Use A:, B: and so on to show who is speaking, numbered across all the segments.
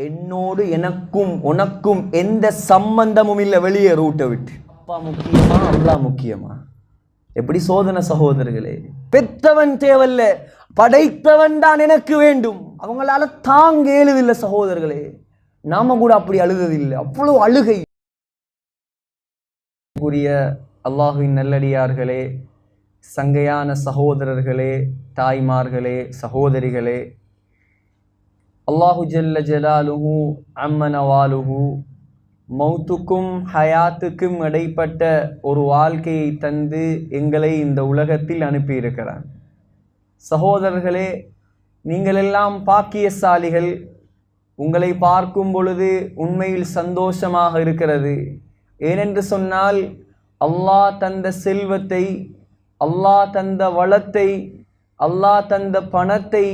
A: என்னோடு எனக்கும் உனக்கும் எந்த சம்பந்தமும் இல்லை, வெளியே ரூட்டை விட்டு. அப்பா முக்கியமா அல்லாஹ் முக்கியமா? எப்படி சோதனை சகோதரர்களே. பெத்தவன் தேவல்ல, படைத்தவன் தான் எனக்கு வேண்டும். அவங்களால தாங்க எழுதில்லை சகோதரர்களே. நாம கூட அப்படி அழுததில்லை, அவ்வளவு அழுகை. கூறிய அல்லாஹுவின் நல்லடியார்களே, சங்கையான சகோதரர்களே, தாய்மார்களே, சகோதரிகளே, அல்லாஹு ஜல்ல ஜலாலுஹு அம்மனவாலுஹு மௌத்துக்கும் ஹயாத்துக்கும் இடைப்பட்ட ஒரு வாழ்க்கையை தந்து எங்களை இந்த உலகத்தில் அனுப்பியிருக்கிறான். சகோதரர்களே, நீங்களெல்லாம் பாக்கியசாலிகள். உங்களை பார்க்கும் பொழுது உண்மையில் சந்தோஷமாக இருக்கிறது. ஏனென்று சொன்னால், அல்லாஹ் தந்த செல்வத்தை, அல்லாஹ் தந்த வளத்தை, அல்லாஹ் தந்த பணத்தை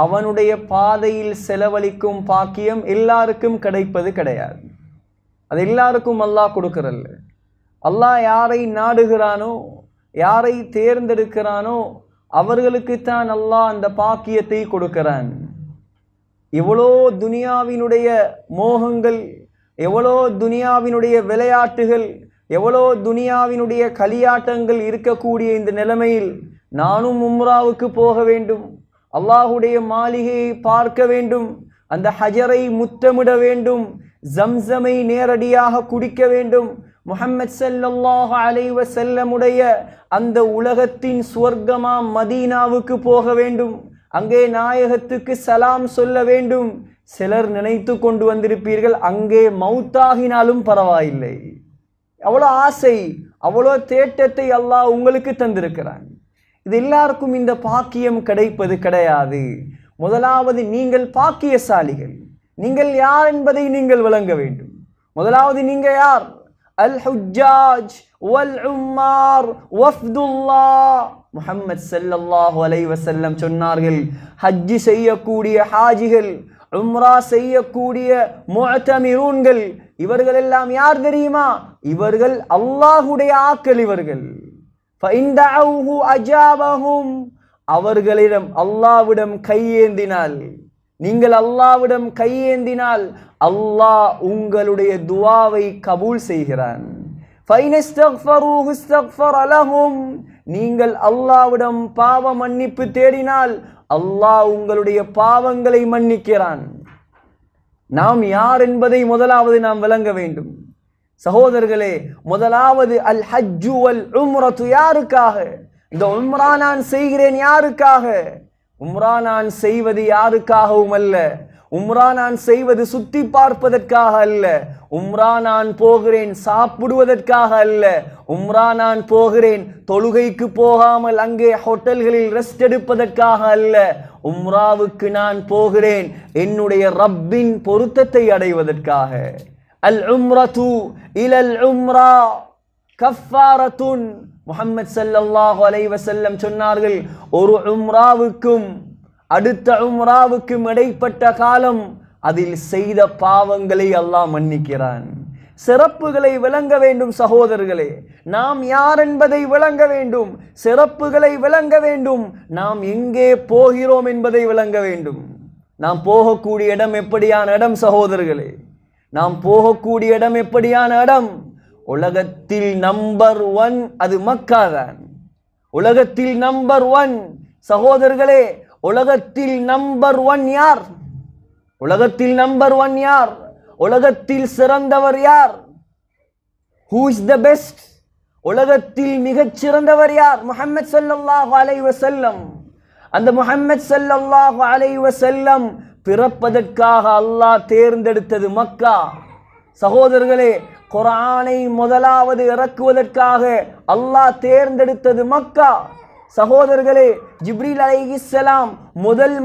A: அவனுடைய பாதையில் செலவழிக்கும் பாக்கியம் எல்லாருக்கும் கிடைப்பது கிடையாது. அது எல்லாருக்கும் அல்லாஹ் கொடுக்கிறல்ல. அல்லாஹ் யாரை நாடுகிறானோ, யாரை தேர்ந்தெடுக்கிறானோ அவர்களுக்குத்தான் அல்லாஹ் அந்த பாக்கியத்தை கொடுக்கிறான். எவ்வளோ துனியாவினுடைய மோகங்கள், எவ்வளோ துனியாவினுடைய விளையாட்டுகள், எவ்வளோ துனியாவினுடைய களியாட்டங்கள் இருக்கக்கூடிய இந்த நிலைமையில் நானும் உம்ராவுக்கு போக வேண்டும், அல்லாஹுடைய மாளிகையை பார்க்க வேண்டும், அந்த ஹஜரை முத்தமிட வேண்டும், ஜம்சமை நேரடியாக குடிக்க வேண்டும், முஹம்மது ஸல்லல்லாஹு அலைஹி வஸல்லமுடைய அந்த உலகத்தின் சுவர்க்கமா மதீனாவுக்கு போக வேண்டும், அங்கே நாயகத்துக்கு சலாம் சொல்ல வேண்டும். சிலர் நினைத்து கொண்டு வந்திருப்பீர்கள், அங்கே மௌத்தாகினாலும் பரவாயில்லை. அவ்வளோ ஆசை, அவ்வளோ தேட்டத்தை அல்லாஹ் உங்களுக்கு தந்திருக்கிறான். இது எல்லாருக்கும் இந்த பாக்கியம் கிடைப்பது கிடையாது. முதலாவது நீங்கள் பாக்கியசாலிகள். நீங்கள் யார் என்பதை நீங்கள் விளங்க வேண்டும். முதலாவது நீங்க யார்? அல் ஹுஜ்ஜாஜ் வல் உம்மார் வஃப்துல்லாஹ். முஹம்மது ஸல்லல்லாஹு அலைஹி வஸல்லம் சொன்னார்கள், ஹஜ் செய்யக்கூடிய ஹாஜிகள், உம்ரா செய்யக்கூடிய முஅ்தமிரூன்கள், இவர்கள் எல்லாம் யார் தெரியுமா? இவர்கள் அல்லாஹ்வுடைய ஆக்கள். இவர்கள் அவர்களிடம் அல்லாஹ்விடம் கையேந்தினால், நீங்கள் அல்லாஹ்விடம் கையேந்தினால் அல்லாஹ் உங்களுடைய துஆவை கபூல் செய்கிறான். நீங்கள் அல்லாஹ்விடம் பாவ மன்னிப்பு தேடினால் அல்லாஹ் உங்களுடைய பாவங்களை மன்னிக்கிறான். நாம் யார் என்பதை முதலாவது நாம் விளங்க வேண்டும். சகோதரர்களே, முதலாவது அல் ஹஜ்ஜு வல் உம்ரத்து. யாருக்காக இந்த உம்ரா நான் செய்கிறேன்? யாருக்காக? உம்ரா நான் செய்வது யாருக்காகவும் அல்ல. உம்ரா நான் செய்வது சுத்தி பார்ப்பதற்காக அல்ல. உம்ரா நான் போகிறேன் சாப்பிடுவதற்காக அல்ல. உம்ரா நான் போகிறேன் தொழுகைக்கு போகாமல் அங்கே ஹோட்டல்களில் ரெஸ்ட் எடுப்பதற்காக அல்ல. உம்ராவுக்கு நான் போகிறேன் என்னுடைய ரப்பின் பொருத்தத்தை அடைவதற்காக. அல் உம்ரத்து இலல் உம்ரா கஃபாரத்துன். முஹம்மது ஸல்லல்லாஹு அலைஹி வஸல்லம் சொன்னார்கள், ஒரு உம்ராவுக்கும் அடுத்த உம்ராவுக்கும் இடைப்பட்ட காலம், அதில் செய்த பாவங்களை அல்லாஹ் மன்னிக்கிறான். சிறப்புகளை விளங்க வேண்டும் சகோதரர்களே. நாம் யார் என்பதை விளங்க வேண்டும், சிறப்புகளை விளங்க வேண்டும், நாம் எங்கே போகிறோம் என்பதை விளங்க வேண்டும். நாம் போகக்கூடிய இடம் எப்படியான இடம் சகோதரர்களே? நாம் போகக்கூடிய இடம் எப்படியான இடம்? உலகத்தில் நம்பர் 1 அது மக்கா தான். உலகத்தில் நம்பர் 1 சகோதரர்களே, உலகத்தில் நம்பர் 1 யார்? உலகத்தில் நம்பர் 1 யார்? உலகத்தில் சிறந்தவர் யார்? Who is the best? உலகத்தில் மிகச் சிறந்தவர் யார்? முஹம்மது ஸல்லல்லாஹு அலைஹி வஸல்லம். அந்த முஹம்மது ஸல்லல்லாஹு அலைஹி வஸல்லம் பிறப்பதற்காக அல்லாஹ் தேர்ந்தெடுத்தது மக்கா. சகோதரர்களே, குர்ஆனை முதலாவது இறக்குவதற்காக அல்லாஹ் தேர்ந்தெடுத்தது மக்கா. சகோதரர்களே, ஜிப்ரீல் அலைஹிஸ்ஸலாம்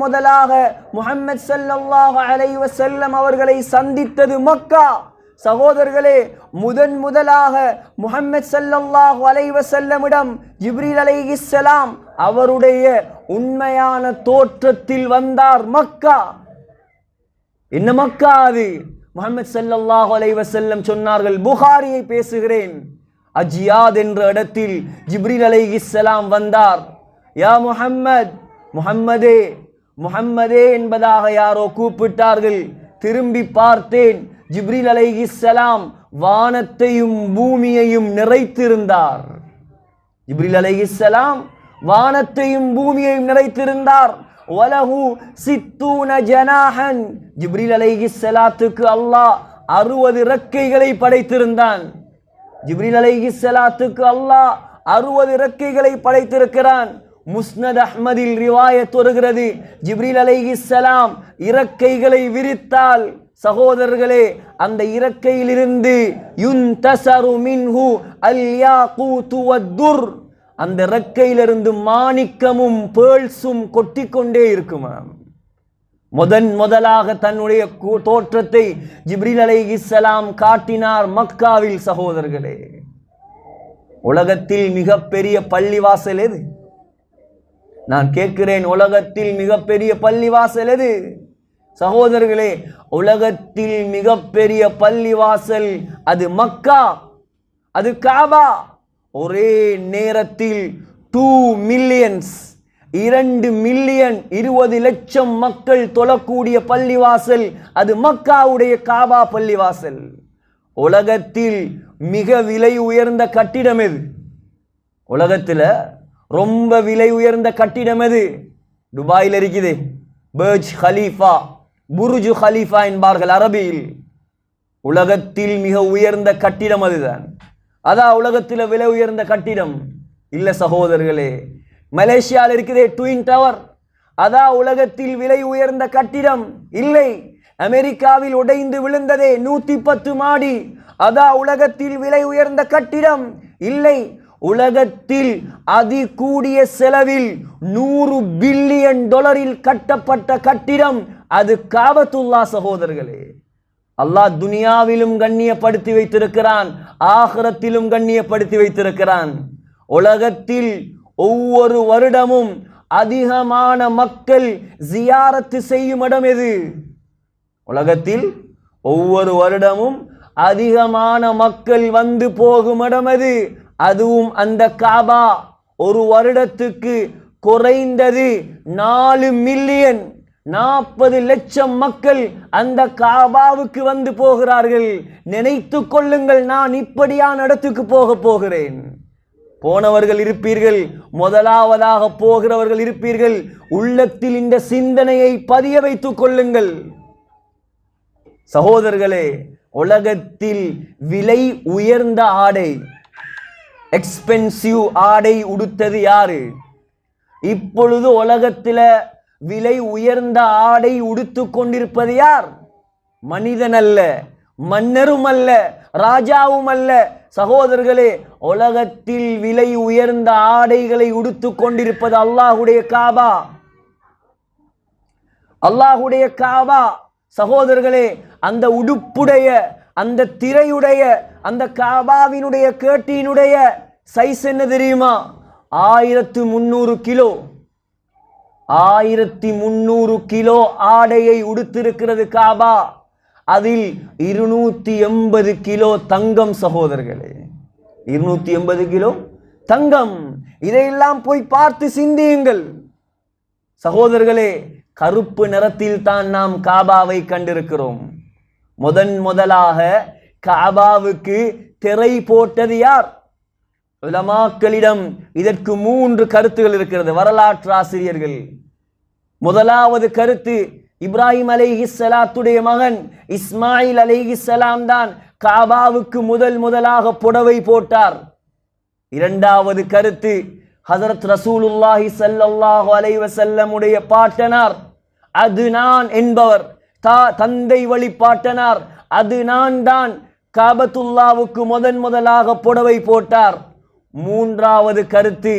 A: முதலாக முஹம்மது ஸல்லல்லாஹு அலைஹி வஸல்லம் அவர்களை சந்தித்தது மக்கா. சகோதரர்களே, முதலாக முஹம்மது ஸல்லல்லாஹு அலைஹி வஸல்லமிடம் ஜிப்ரீல் அலைஹிஸ்ஸலாம் அவருடைய உண்மையான தோற்றத்தில் வந்தார் மக்கா. என்ன மக்கா அது? முஹம்மது ஸல்லல்லாஹு அலைஹி வஸல்லம் சொன்னார்கள், புகாரியை பேசுகிறேன், அஜியாத் என்ற இடத்தில் ஜிப்ரீல் அலைஹிஸ்ஸலாம் வந்தார். யா முஹம்மத், முஹம்மதே, முஹம்மதே என்பதாக யாரோ கூப்பிட்டார்கள். திரும்பி பார்த்தேன், ஜிப்ரீல் அலைஹிஸ்ஸலாம் வானத்தையும் பூமியையும் நிறைத்திருந்தார். ஜிப்ரீல் அலைஹிஸ்ஸலாம் வானத்தையும் பூமியையும் நிறைத்திருந்தார். வலஹு சித்தூன ஜனாஹன், ஜிப்ரீல் அலைஹிஸ்ஸலாத்துக்கு அல்லாஹ் 60 இறக்கைகளை படைத்திருந்தான். ஜிப்ரீல் அலைஹிஸ்ஸலாத்துக்கு அல்லாஹ் 60 இறக்கைகளை படைத்திருக்கிறான். முஸ்னத் அஹ்மதில் ரிவாயத் வருகிறது, ஜிப்ரீல் அலைஹிஸ்ஸலாம் இறக்கைகளை விரித்தால் சகோதரர்களே அந்த இறக்கையிலிருந்து யுன்தஸரு மின்ஹு அல் யாகூது வத்துர், அந்த இறக்கையிலிருந்து மாணிக்கமும் பேர்ல்ஸும் கொட்டிக்கொண்டே இருக்குமாம். முதலாக தன்னுடைய தோற்றத்தை ஜிப்ரீல் அலைஹிஸ்ஸலாம் காட்டினார் மக்காவில். சகோதரர்களே, உலகத்தில் மிகப்பெரிய பள்ளிவாசல் எது? நான் கேட்கிறேன், உலகத்தில் மிகப்பெரிய பள்ளிவாசல் எது? சகோதரர்களே, உலகத்தில் மிகப்பெரிய பள்ளிவாசல் அது மக்கா, அது காபா. ஒரே நேரத்தில் 2 மில்லியன்ஸ் 2 மில்லியன் 20 லட்சம் மக்கள் தொழக்கூடிய பள்ளிவாசல் அது மக்காவுடைய காபா பள்ளிவாசல். உலகத்தில் மிக விலை உயர்ந்த கட்டிடம் எது? உலகத்தில் ரொம்ப விலை உயர்ந்த கட்டிடம் எது? துபாயில் இருக்குது, பர்ஜ் ஹலீஃபா, புர்ஜ் ஹலீஃபா என்பார்கள் அரபியில். உலகத்தில் மிக உயர்ந்த கட்டிடம் அதுதான். அதான் உலகத்தில் விலை உயர்ந்த கட்டிடம் இல்ல சகோதரர்களே. மலேசியாவில் இருக்கிற ட்வின் டவர், அதான் உலகத்தில் விலை உயர்ந்த கட்டிடம் இல்லை. அமெரிக்காவில் உடைந்து விழுந்ததே 110 மாடி, அதான் உலகத்தில் விலை உயர்ந்த கட்டிடம் இல்லை. உலகத்தில் அதிகூடிய செலவில் $100 பில்லியன் கட்டப்பட்ட கட்டிடம் அது காபத்துல்லா. சகோதரர்களே, அல்லாஹ் துனியாவிலும் கண்ணியப்படுத்தி வைத்திருக்கிறான், ஆகிரத்திலும் கண்ணியப்படுத்தி வைத்திருக்கிறான். உலகத்தில் ஒவ்வொரு வருடமும் அதிகமான மக்கள் ஜியாரத்து செய்யும் இடம் எது? உலகத்தில் ஒவ்வொரு வருடமும் அதிகமான மக்கள் வந்து போகும் இடம் எது? அதுவும் அந்த காபா. ஒரு வருடத்துக்கு குறைந்தது 4 மில்லியன் 40 லட்சம் மக்கள் அந்த காபாவுக்கு வந்து போகிறார்கள். நினைத்து கொள்ளுங்கள், நான் இப்படியான இடத்துக்கு போகிறேன். போனவர்கள் இருப்பீர்கள், முதலாவதாக போகிறவர்கள் இருப்பீர்கள். உள்ளத்தில் இந்த சிந்தனையை பதிய வைத்துக் கொள்ளுங்கள் சகோதரர்களே. உலகத்தில் விலை உயர்ந்த ஆடை, எக்ஸ்பென்சிவ் ஆடை உடுத்தது யாரு? இப்பொழுது உலகத்தில் விலை உயர்ந்த ஆடை உடுத்து கொண்டிருப்பது யார்? மனிதன் அல்ல, மன்னரும் அல்ல, ராஜாவும் அல்ல. சகோதரர்களே, உலகத்தில் விலை உயர்ந்த ஆடைகளை உடுத்து கொண்டிருப்பது அல்லாஹுடைய காபா. அல்லாஹுடைய காபா. சகோதரர்களே, அந்த உடுப்புடைய, அந்த திரையுடைய, அந்த காபாவினுடைய கேட்டினுடைய சைஸ் என்ன தெரியுமா? 1300 கிலோ. 1300 கிலோ ஆடையை உடுத்திருக்கிறது காபா. அதில் 280 கிலோ தங்கம். சகோதரர்களே, 280 கிலோ தங்கம். இதையெல்லாம் போய் பார்த்து சிந்தியுங்கள் சகோதரர்களே. கருப்பு நிறத்தில் தான் நாம் காபாவை கண்டிருக்கிறோம். முதலாக காபாவுக்கு திரை போட்டது யார்? உலமாக்களிடம் இதற்கு 3 கருத்துகள் இருக்கிறது, வரலாற்று ஆசிரியர்கள். முதலாவது கருத்து, இப்ராஹிம் அலைஹிஸ்ஸலாத்துடைய மகன் இஸ்மாயில் அலைஹிஸ்ஸலாம் தான் காபாவுக்கு முதலாக புடவை போட்டார். இரண்டாவது கருத்து, ஹஜரத் ரசூலுல்லாஹி ஸல்லல்லாஹு அலைஹி வஸல்லம் உடைய பாட்டனார் அதுனான் என்பவர், தந்தை வழி பாட்டனார் அதுனான் தான் காபத்துல்லாவுக்கு முதலாக புடவை போட்டார். மூன்றாவது கருத்து,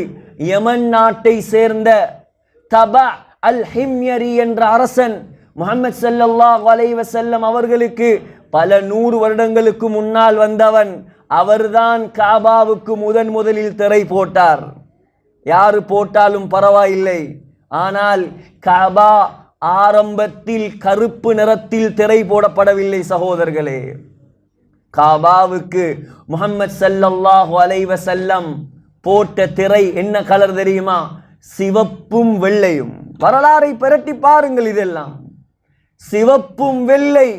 A: யமன் நாட்டை சேர்ந்த தபா அல் ஹிம்யரி என்ற அரசன் முஹம்மது ஸல்லல்லாஹு அலைஹி வஸல்லம் அவர்களுக்கு பல 100 வருடங்களுக்கு முன்னால் வந்தவன். அவர்தான் காபாவுக்கு முதலில் திரை போட்டார். யாரு போட்டாலும் பரவாயில்லை, ஆனால் காபா ஆரம்பத்தில் கருப்பு நிறத்தில் திரை போடப்படவில்லை. சகோதரர்களே, காபாவுக்கு முஹம்மது ஸல்லல்லாஹு அலைஹி வஸல்லம் போட்ட திரை என்ன கலர் தெரியுமா? சிவப்பும் வெள்ளையும். வரலாறை பிரட்டி பாருங்கள். இதெல்லாம் சிவப்பும் வெள்ளை,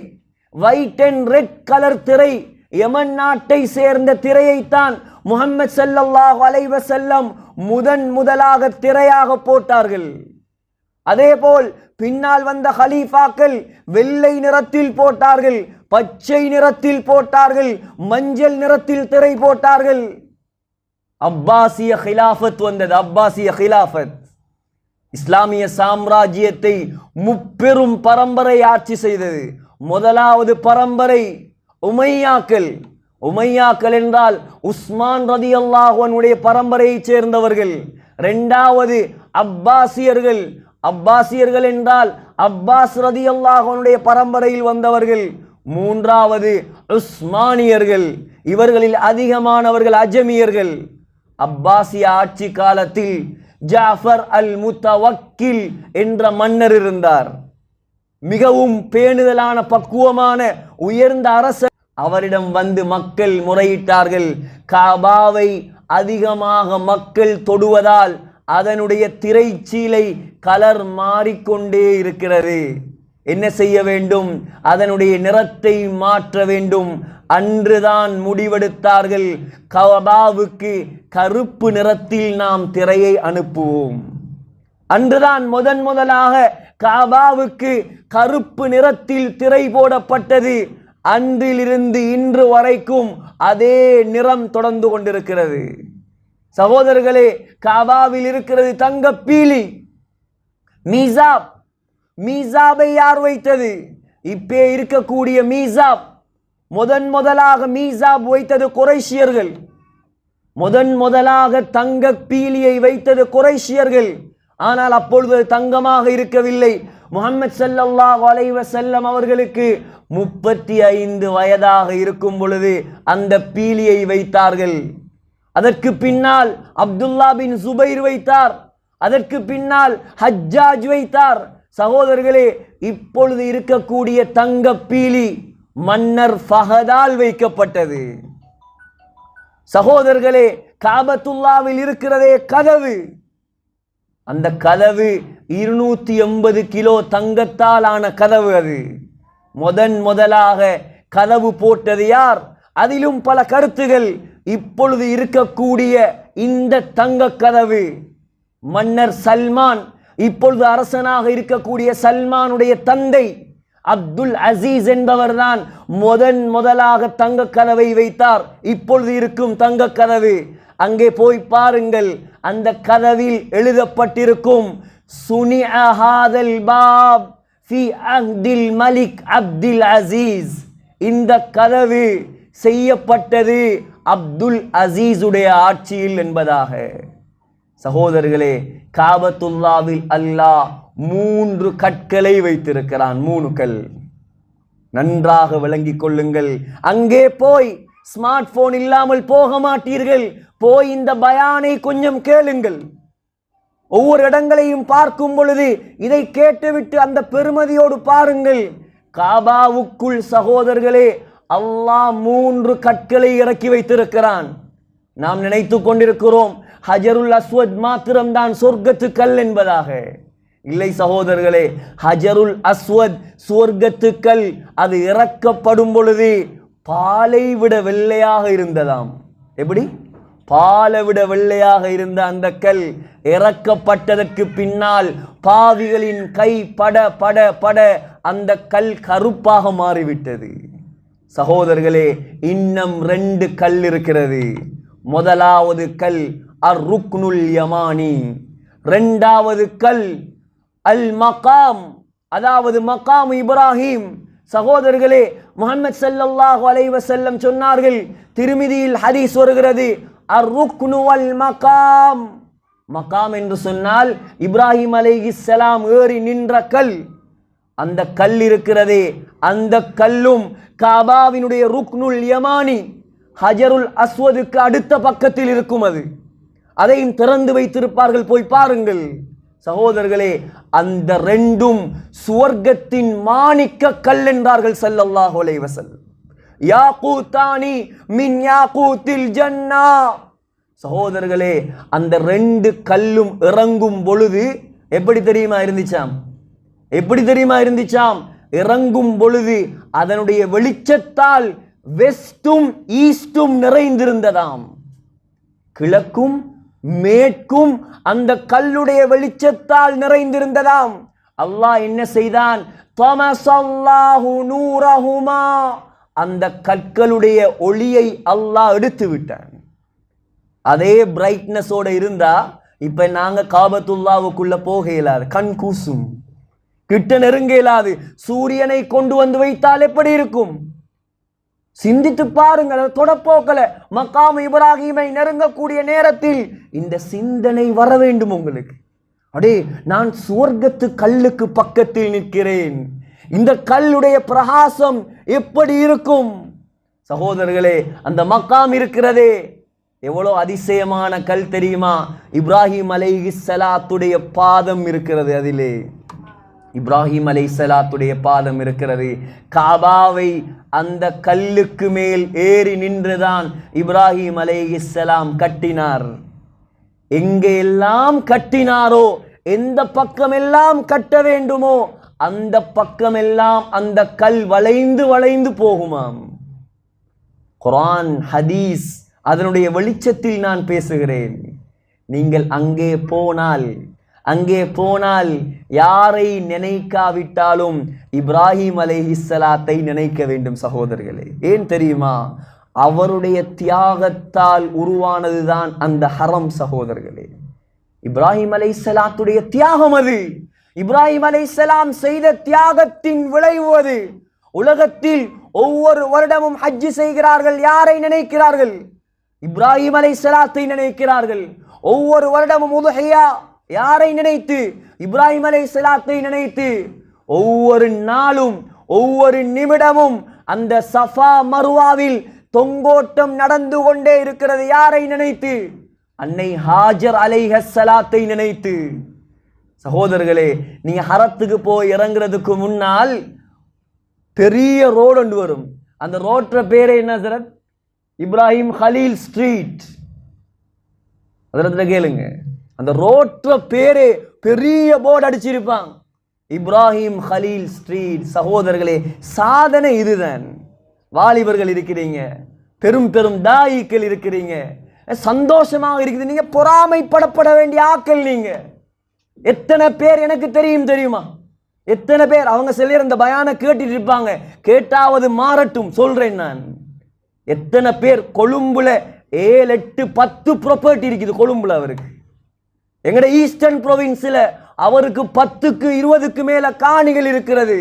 A: ஒயிட் அண்ட் ரெட் கலர் திரை, யமன் நாட்டை சேர்ந்த திரையைத்தான் முஹம்மது ஸல்லல்லாஹு அலைஹி வஸல்லம் முதலாக திரையாக போட்டார்கள். அதேபோல் பின்னால் வந்த ஹலீஃபாக்கள் வெள்ளை நிறத்தில் போட்டார்கள், பச்சை நிறத்தில் போட்டார்கள், மஞ்சள் நிறத்தில் திரை போட்டார்கள். அப்பாசிய ஹிலாஃபத் வந்தது. அப்பாசிய ஹிலாஃபத் இஸ்லாமிய சாம்ராஜ்யத்தை முப்பெரும் பரம்பரை ஆட்சி செய்தது. முதலாவது பரம்பரை உமையாக்கள். உமையாக்கள் என்றால் உஸ்மான் ரலியல்லாஹு அன்ஹுடைய பரம்பரையைச் சேர்ந்தவர்கள். இரண்டாவது அப்பாசியர்கள். அப்பாசியர்கள் என்றால் அப்பாஸ் ரலியல்லாஹு அன்ஹுடைய பரம்பரையில் வந்தவர்கள். மூன்றாவது உஸ்மானியர்கள். இவர்களில் அதிகமானவர்கள் அஜமியர்கள். அப்பாசிய ஆட்சி காலத்தில் ஜாஃபர் அல் முத்தவக்கில் என்ற மன்னர் இருந்தார். மிகவும் பேணுதலான பக்குவமான உயர்ந்த அரசர். அவரிடம் வந்து மக்கள் முறையிட்டார்கள், காபாவை அதிகமாக மக்கள் தொடுவதால் அதனுடைய திரைச்சீலை கலர் மாறிக்கொண்டே இருக்கிறது. என்ன செய்ய வேண்டும்? அதனுடைய நிறத்தை மாற்ற வேண்டும். அன்றுதான் முடிவெடுத்தார்கள், காபாவுக்கு கருப்பு நிறத்தில் நாம் திரையை அனுப்புவோம். அன்றுதான் முதலாக காபாவுக்கு கருப்பு நிறத்தில் திரை போடப்பட்டது. அன்றிலிருந்து இன்று வரைக்கும் அதே நிறம் தொடர்ந்து கொண்டிருக்கிறது. சகோதரர்களே, காபாவில் இருக்கிறது தங்க பீலி, மீசாப். மீசாபை யார் வைத்தது? இப்பே இருக்கக்கூடிய மீசாப். முதலாக மீசாப் வைத்தது குறைஷியர்கள். முதலாக தங்க பீலியை வைத்தது குறைஷியர்கள். ஆனால் அப்பொழுது தங்கமாக இருக்கவில்லை. முஹம்மது ஸல்லல்லாஹு அலைஹி வஸல்லம் அவர்களுக்கு 35 வயதாக இருக்கும் பொழுது அந்த பீலியை வைத்தார்கள். அதற்கு பின்னால் அப்துல்லா பின் சுபைர் வைத்தார். அதற்கு பின்னால் ஹஜ்ஜாஜ் வைத்தார். சகோதரர்களே, இப்பொழுது இருக்கக்கூடிய தங்க பீலி மன்னர் ஃபஹதால் வைக்கப்பட்டது. சகோதரர்களே, காபத்துல்லாவில் இருக்கிறதே கதவு, அந்த கதவு 280 கிலோ தங்கத்தால் ஆன கதவு. அது முதலாக கதவு போட்டது யார்? அதிலும் பல கருத்துகள். இப்பொழுது இருக்கக்கூடிய இந்த தங்க கதவு மன்னர் சல்மான், இப்பொழுது அரசனாக இருக்கக்கூடிய சல்மானுடைய தந்தை அப்துல் அசீஸ் என்பவர்தான் முதலாக தங்க கதவை வைத்தார். இப்பொழுது இருக்கும் தங்க கதவு அங்கே போய் பாருங்கள். அந்த கதவில் எழுதப்பட்டிருக்கும், சுனிஅ ஹாதல் பாப் ஃபி அஹ்தில் மலிக் அப்துல் அசீஸ். இந்த கதவு செய்யப்பட்டது அப்துல் அசீஸுடைய ஆட்சியில் என்பதாக. சகோதரர்களே, காபத்துல்லாவில் அல்லாஹ் 3 கற்களை வைத்திருக்கிறான். 3 கல். நன்றாக விளங்கிக் கொள்ளுங்கள். அங்கே போய் ஸ்மார்ட் போன் இல்லாமல் போக மாட்டீர்கள். போய் இந்த பயானை கொஞ்சம் கேளுங்கள். ஒவ்வொரு இடங்களையும் பார்க்கும் பொழுது இதை கேட்டுவிட்டு அந்த பெருமதியோடு பாருங்கள். காபாவுக்குள் சகோதரர்களே, அல்லாஹ் 3 கற்களை இறக்கி வைத்திருக்கிறான். நாம் நினைத்து கொண்டிருக்கிறோம் ஹஜருல் அஸ்வத் மாத்திரம்தான் சொர்க்கத்து கல் என்பதாக. இல்லை சகோதரர்களே, ஹஜருல் அஸ்வத் சொர்க்கத்து கல். அது இறக்கப்படும் பொழுது பாலை விட வெள்ளையாக இருந்ததாம். எப்படி? பாலை விட வெள்ளையாக இருந்த அந்த கல் இறக்கப்பட்டதற்கு பின்னால் பாவிகளின் கை பட பட பட அந்த கல் கருப்பாக மாறிவிட்டது. சகோதரர்களே, இன்னும் 2 கல் இருக்கிறது. முதலாவது கல் அர் ருக்னுல் யமானி, இரண்டாவது கல் அல் மகாம், அதாவது மகாம் இப்ராஹிம். சகோதரர்களே, முஹம்மது ஸல்லல்லாஹு அலைஹி வஸல்லம் சொன்னார்கள், திருமிதியில் ஹதீஸ் வருகிறது, அர் ருக்னு வல் மகாம். மகாம் என்று சொன்னால் இப்ராஹிம் அலைஹிஸ்ஸலாம் ஏறி நின்ற கல். அந்த கல் இருக்கிறதே, அந்த கல்லும் காபாவினுடைய ருக்னுல் யமானி ஹஜருல் அஸ்வதுக்கு அடுத்த பக்கத்தில் இருக்கும். அதையும் திறந்து வைத்திருப்பார்கள், போய் பாருங்கள். சகோதரர்களே, அந்த 2ம் சுவர்க்கத்தின் மாணிக்க கல் என்றார்கள் ஸல்லல்லாஹு அலைஹி வஸல்லம். யாகூத்தானி மின் யாகூத்தில் ஜன்னா. சகோதரர்களே, அந்த 2 கல்லும் இறங்கும் பொழுது எப்படி தெரியுமா இருந்துச்சாம்? எப்படி தெரியுமா இருந்துச்சாம்? இறங்கும் பொழுது அதனுடைய வெளிச்சத்தால் வெஸ்டும் ஈஸ்டும் நிறைந்திருந்ததாம். கிழக்கும் மேற்கும் அந்த கல்லுடைய வெளிச்சத்தால் நிறைந்திருந்ததாம். அல்லாஹ் என்ன செய்தான்? தமஸல்லாஹு நூரஹுமா, அந்த கற்களுடைய ஒளியை அல்லாஹ் எடுத்து விட்டான். அதே பிரைட்னஸோட இருந்தா இப்ப நாங்க காபத்துல்லாவுக்குள்ள போக இயலாது, கண் கூசும், கிட்ட நெருங்க இயலாது. சூரியனை கொண்டு வந்து வைத்தால் எப்படி இருக்கும்? சிந்தித்து பாருங்கள். தொடப்போக்கல மக்காம் இப்ராஹீமை நெருங்கக்கூடிய நேரத்தில் இந்த சிந்தனை வர வேண்டும் உங்களுக்கு. அடே, நான் சுவர்க்கத்து கல்லுக்கு பக்கத்தில் நிற்கிறேன், இந்த கல்லுடைய பிரகாசம் எப்படி இருக்கும்? சகோதரர்களே, அந்த மக்காம் இருக்கிறதே எவ்வளோ அதிசயமான கல் தெரியுமா? இப்ராஹிம் அலைஹிஸ்ஸலாத்துடைய பாதம் இருக்கிறது, அதிலே இப்ராஹிம் அலைஹிஸ்ஸலாத்துடைய பாதம் இருக்கிறது. காபாவை அந்த கல்லுக்கு மேல் ஏறி நின்றுதான் இப்ராஹிம் அலைஹிஸ்ஸலாம் கட்டினார். எங்கெல்லாம் கட்டினாரோ, எந்த பக்கமெல்லாம் கட்ட வேண்டுமோ அந்த பக்கமெல்லாம் அந்த கல் வளைந்து வளைந்து போகுமாம். குர்ஆன் ஹதீஸ் அதனுடைய வெளிச்சத்தில் நான் பேசுகிறேன். நீங்கள் அங்கே போனால் யாரை நினைக்காவிட்டாலும் இப்ராஹிம் அலைஹிஸ்ஸலாத்தை நினைக்க வேண்டும் சகோதரர்களே. ஏன் தெரியுமா? அவருடைய தியாகத்தால் உருவானதுதான் அந்த ஹரம் சகோதரர்களே. இப்ராஹிம் அலைஹிஸ்ஸலாத்துடைய தியாகம் அது. இப்ராஹிம் அலைஹிஸ்ஸலாம் செய்த தியாகத்தின் விளைவு அது. உலகத்தில் ஒவ்வொரு வருடமும் ஹஜ் செய்கிறார்கள். யாரை நினைக்கிறார்கள்? இப்ராஹிம் அலைஹிஸ்ஸலாத்தை நினைக்கிறார்கள். ஒவ்வொரு வருடமும் உதுஹியா யாரை நினைத்து? இப்ராஹிம் அலைஹிஸ்ஸலாத்தை நினைத்து. ஒவ்வொரு நாளும் ஒவ்வொரு நிமிடமும் அந்த சஃபா மர்வாவில் தொங்கோட்டம் நடந்து கொண்டே இருக்கிறது. யாரை நினைத்து? அன்னை ஹாஜர் அலைஹிஸ்ஸலாத்தை நினைத்து. சகோதரர்களே, நீங்க ஹரத்துக்கு போய் இறங்குறதுக்கு முன்னால் பெரிய ரோடு ஒன்று வரும். அந்த ரோட்ற பேரே என்ன ஹஜ்ரத்? இப்ராஹிம் கலீல் ஸ்ட்ரீட். அதில் கேளுங்க, அந்த ரோட்ற பேரே பெரிய போர்டு அடிச்சிருப்பாங்க, இப்ராஹிம் கலீல் ஸ்ட்ரீட். சகோதரர்களே, சாதனை இதுதான். வாலிபர்கள் இருக்கிறீங்க, பெரும் பெரும் தாயிக்கள் இருக்கிறீங்க, சந்தோஷமாக இருக்குது. நீங்க பொறாமைப்படப்பட வேண்டிய ஆக்கள். நீங்க எத்தனை பேர் எனக்கு தெரியுமா? எத்தனை பேர் அவங்க சிலர் இந்த பயானை கேட்டுட்டு இருப்பாங்க, கேட்டாவது மாறட்டும் சொல்றேன் நான். எத்தனை பேர் கொழும்புல 7, 8, 10 ப்ராப்பர்ட்டி இருக்குது கொழும்புல அவருக்கு. எங்கட ஈஸ்டர்ன் ப்ரொவின்ஸ்ல அவருக்கு 10க்கு 20க்கு மேல காணிகள் இருக்கிறது.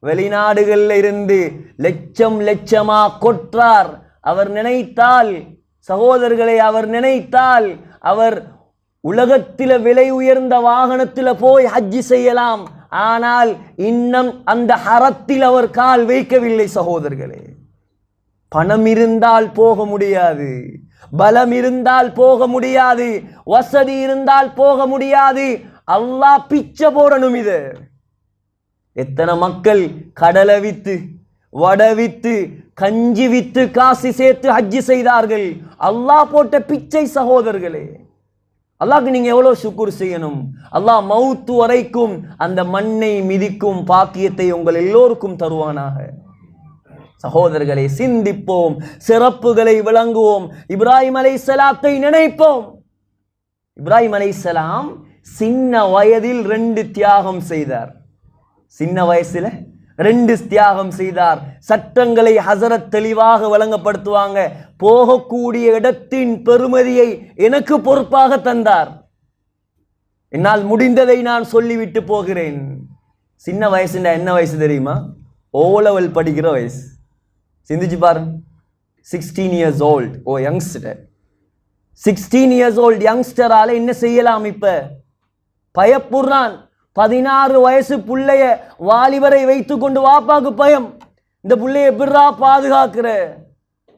A: வெளிநாடுகள்ல இருந்து லட்சம் லட்சமா கொற்றார். அவர் நினைத்தால் சகோதரர்களை, அவர் நினைத்தால் அவர் உலகத்தில விலை உயர்ந்த வாகனத்தில் போய் ஹஜ்ஜி செய்யலாம். ஆனால் இன்னும் அந்த ஹரத்தில் அவர் கால் வைக்கவில்லை. சகோதரர்களே, பணம் இருந்தால் போக முடியாது, பலம் இருந்தால் போக முடியாது, வசதி இருந்தால் போக முடியாது. அல்லாஹ் பிச்சை போடணும். இது எத்தனை மக்கள் கடலை வித்து, வடை வித்து, கஞ்சி வித்து காசு சேர்த்து ஹஜ்ஜி செய்தார்கள். அல்லாஹ் போட்ட பிச்சை சகோதரர்களே. அல்லாஹ்க்கு நீங்க எவ்வளவு சுக்குர் செய்யணும். அல்லாஹ் மௌத்து வரைக்கும் அந்த மண்ணை மிதிக்கும் பாக்கியத்தை உங்கள் எல்லோருக்கும் தருவானாக. சகோதரர்களை, சிந்திப்போம், சிறப்புகளை விளங்குவோம், இப்ராஹிம் அலைஹிஸ்ஸலாத்தை நினைப்போம். இப்ராஹிம் அலைஹிஸ்ஸலாம் சின்ன வயதில் 2 தியாகம் செய்தார். சின்ன வயசுல 2 தியாகம் செய்தார். சட்டங்களை ஹசரத் தெளிவாக வழங்கப்படுத்துவாங்க. போகக்கூடிய இடத்தின் பெருமதியை எனக்கு பொறுப்பாக தந்தார். என்னால் முடிந்ததை நான் சொல்லிவிட்டு போகிறேன். சின்ன வயசுன்னா என்ன வயசு தெரியுமா? O level படிக்கிற வயசு. சிந்திச்சு பாருங்க. 16 years old. ஓ யங்ஸ்டர். 16 years old யங்ஸ்டரால என்ன செய்யலாம்? இப்ப பயப்புறான். 16 வயசு புள்ளைய வாலிபரை வைத்து கொண்டு வாப்பாக்கு பயம். இந்த புள்ளைய எப்படிரா பாதுகாக்கிற?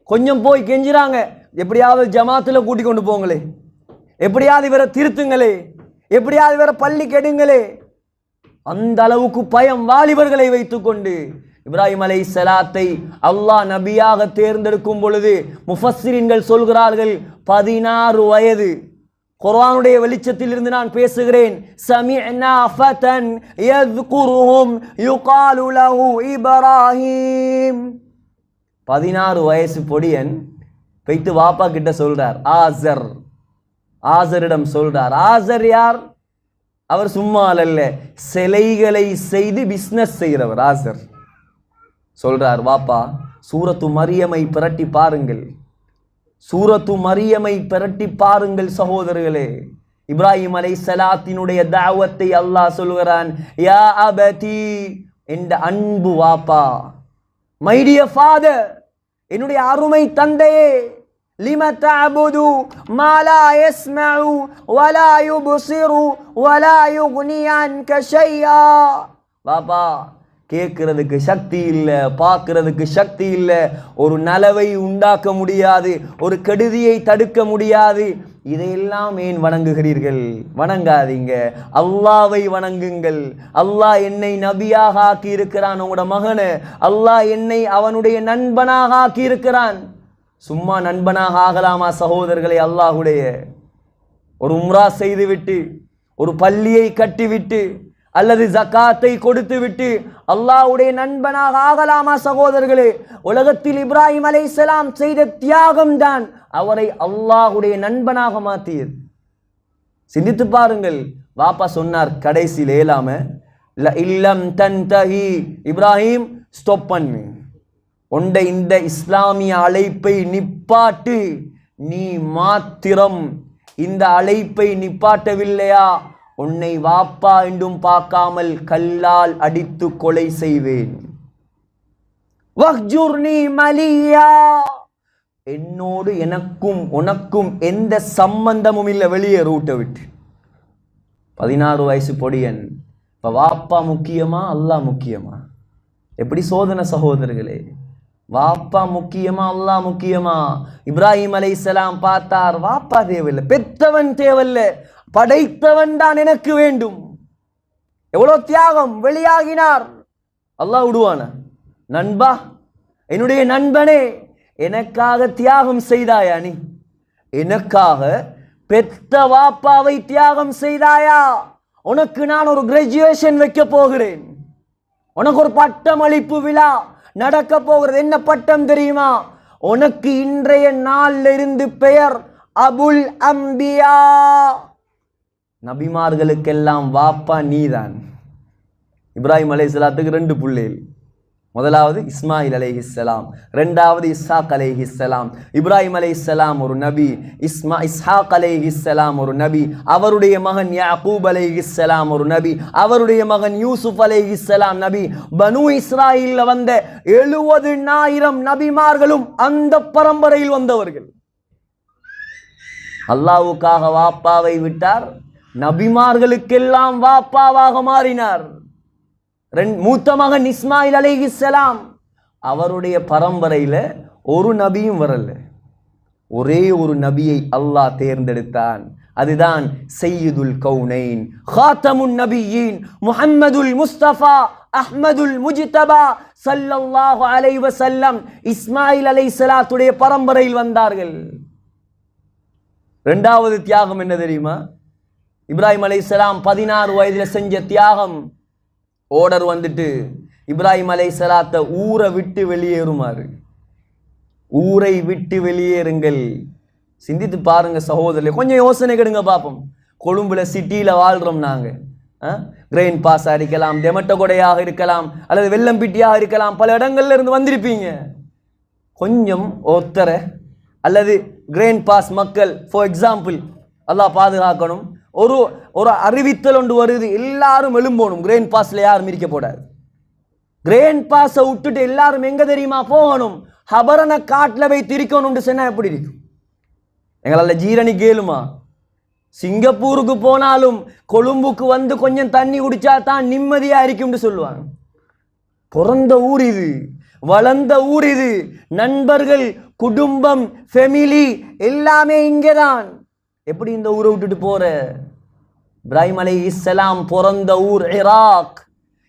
A: கொஞ்சம் போய் கெஞ்சுறாங்க, எப்படியாவது ஜமாத்துல கூட்டி கொண்டு போங்களே, எப்படியாவது இவரை திருத்துங்களே, எப்படியாவது இவரை பள்ளி கெடுங்களே. அந்த அளவுக்கு பயம் வாலிபர்களை வைத்துக்கொண்டு. இப்ராஹிம் அலைஹிஸ்ஸலாத்தை அல்லாஹ் நபியாக தேர்ந்தெடுக்கும் பொழுது முஃபஸ்ஸிரீன்கள் சொல்கிறார்கள் 16 வயது. குர்ஆனுடைய வெளிச்சத்தில் இருந்து நான் பேசுகிறேன். சமிஅனா ஃபதன் யذ்குருஹும் யுகாலு லஹு இப்ராஹீம். 16 வயசு பொடியன் போய்த்து வாப்பா கிட்ட சொல்றார், ஆசரிடம் சொல்றார். ஆசர் யார்? அவர் சும்மா அல்ல, சிலைகளை செய்து பிசினஸ் செய்கிறவர் ஆசர். சொல்றார், வாப்பா சூரத்து மரியமை பிரட்டி பாருங்கள், சூரத்து மரியமை பிரட்டி பாருங்கள் சகோதரர்களே. இப்ராஹிம் அலைஹிஸ்ஸலாத்தினுடைய தாவத்தை அல்லாஹ் சொல்கிறான், யா அபதி, என்ற அன்பு வாப்பா, மை டியர் ஃபாதர், என்னுடைய அருமை தந்தையே, லிம தஅபுது மா லா யஸ்மஉ வலா யுப்சிரு வலா யுக்னி அன்க ஷைஆ. பாப்பா, கேட்கிறதுக்கு சக்தி இல்லை, பார்க்கிறதுக்கு சக்தி இல்லை, ஒரு நலவை உண்டாக்க முடியாது, ஒரு கெடுதியை தடுக்க முடியாது. இதையெல்லாம் ஏன் வணங்குகிறீர்கள்? வணங்காதீங்க, அல்லாவை வணங்குங்கள். அல்லாஹ் என்னை நபியாக ஆக்கி இருக்கிறான், உங்களோட மகனை அல்லாஹ் என்னை அவனுடைய நண்பனாக ஆக்கி இருக்கிறான். சும்மா நண்பனாக ஆகலாமா சகோதரர்களை? அல்லாஹுடைய ஒரு உம்ரா செய்துவிட்டு, ஒரு பள்ளியை கட்டிவிட்டு, அல்லது ஜகாத்தை கொடுத்து விட்டு அல்லாஹ்வுடைய நண்பனாக ஆகலாமா சகோதரர்களே? உலகத்தில் இப்ராஹிம் அலைஹிஸ்ஸலாம் செய்த தியாகம் தான் அவரை அல்லாஹ்வுடைய நண்பனாக மாற்றியது. சிந்தித்து பாருங்கள். வாப்பா சொன்னார் கடைசியில் ஏலாம, இல்லம் தன்தஹி இப்ராஹிம், ஸ்டாப் பண்ணு, உண்ட இந்த இஸ்லாமிய அழைப்பை நிப்பாட்டு. நீ மாத்திரம் இந்த அழைப்பை நிப்பாட்டவில்லையா, உன்னை வாப்பா என்றும் பார்க்காமல் கல்லால் அடித்து கொலை செய்வேன். வஹ்ஜுர்னி மலியா, என்னோடு எனக்கும் உனக்கும் எந்த சம்பந்தமும் இல்லை, வெளியே ரூட்டை விட்டு. 16 வயசு பொடியன். இப்போ வாப்பா முக்கியமா அல்லாஹ் முக்கியமா? எப்படி சோதனை சகோதரர்களே? வாப்பா முக்கியமா அல்லாஹ் முக்கியமா? இப்ராஹிம் அலைஹிஸ்ஸலாம் பார்த்தார், வாப்பா தேவையில்லை, பெத்தவன் தேவையில்லை, படைத்தவன் தான் எனக்கு வேண்டும். எவ்வளவு தியாகம், வெளியாகினார். அல்லாஹ் விடுவான? நண்பா, என்னுடைய நண்பனே, எனக்காக தியாகம் செய்தாயா? நீ எனக்காக பெத்த வாப்பாவை தியாகம் செய்தாயா? உனக்கு நான் ஒரு கிராஜுவேஷன் வைக்க போகிறேன், உனக்கு ஒரு பட்டமளிப்பு விழா நடக்க போகிறது. என்ன பட்டம் தெரியுமா? உனக்கு இன்றைய நாளில் இருந்து பெயர் அபுல் அம்பியா. நபிமார்களுக்கெல்லாம் வாப்பா நீதான். இப்ராஹிம் அலைஹிஸ்ஸலாத்துக்கு 2 பிள்ளைகள். முதலாவது இஸ்மாயில் அலைஹிஸ்ஸலாம், இரண்டாவது இஸ்ஹாக் அலைஹிஸ்ஸலாம். இப்ராஹிம் அலைஹிஸ்ஸலாம் ஒரு நபி, இஸ்ஹாக் அலைஹிஸ்ஸலாம் ஒரு நபி, அவருடைய மகன் யாக்கூப் அலைஹிஸ்ஸலாம் ஒரு நபி, அவருடைய மகன் யூசுப் அலைஹிஸ்ஸலாம் நபி. பனு இஸ்ராயீல்ல வந்த 70,000 நபிமார்களும் அந்த பரம்பரையில் வந்தவர்கள். அல்லாஹ்வுக்காக வாப்பாவை விட்டார், நபிமார்களுக்கெல்லாம் வாப்பாவாக மாறினார். மூத்த மகன் இஸ்மாயில் அலைஹிஸ்ஸலாம், அவருடைய பரம்பரையில ஒரு நபியும் வரல, ஒரே ஒரு நபியை அல்லாஹ் தேர்ந்தெடுத்தான். அதுதான் சையதுல் கௌனைன், காத்தமுன் நபியீன், முஹம்மதுல் முஸ்தபா அஹ்மதுல் முஜ்தபா ஸல்லல்லாஹு அலைஹி வஸல்லம் இஸ்மாயில் அலைஹிஸ்ஸலாத்துடைய பரம்பரையில் வந்தார்கள். இரண்டாவது தியாகம் என்ன தெரியுமா? இப்ராஹிம் அலைஹிஸ்ஸலாம் 16 வயதில் செஞ்ச தியாகம். ஓர்டர் வந்துட்டு இப்ராஹிம் அலைஹிஸ்ஸலாத்தை ஊரை விட்டு வெளியேறுமாறு, ஊரை விட்டு வெளியேறுங்கள். சிந்தித்து பாருங்க சகோதரர்களே, கொஞ்சம் யோசனை கெடுங்க பார்ப்போம். கொழும்புல சிட்டியில் வாழ்கிறோம் நாங்கள். கிரெயின் பாஸாக இருக்கலாம், டெமட்டகொடையாக இருக்கலாம், அல்லது வெள்ளம்பிட்டியாக இருக்கலாம், பல இடங்கள்ல இருந்து வந்திருப்பீங்க. கொஞ்சம் ஒருத்தரை அல்லது கிரெயின் பாஸ் மக்கள், ஃபார் எக்ஸாம்பிள், அல்லாஹ் பாதுகாக்கணும், ஒரு அறிவித்தல் ஒன்று வருது, எல்லாரும் எழும்போணும், கிரெயின் பாஸ்ல யாரும் இருக்க போடாது. கிரெயின் பாஸை விட்டுட்டு எல்லாரும் எங்க தெரியுமா போகணும்? ஹபரனை காட்டில் போய் திரிக்கணும்னு சொன்னா எப்படி இருக்கும்? எங்களால் ஜீரணி கேளுமா? சிங்கப்பூருக்கு போனாலும் கொழும்புக்கு வந்து கொஞ்சம் தண்ணி குடிச்சா தான் நிம்மதியா இருக்கும்னு சொல்லுவாங்க. பிறந்த ஊர் இது, வளர்ந்த ஊர் இது, நண்பர்கள், குடும்பம், ஃபெமிலி எல்லாமே இங்கேதான். எப்படி இந்த ஊரை விட்டுட்டு போற? இப்ராஹிம் அலைஹிஸ்ஸலாம் பிறந்த ஊர் ஈராக்,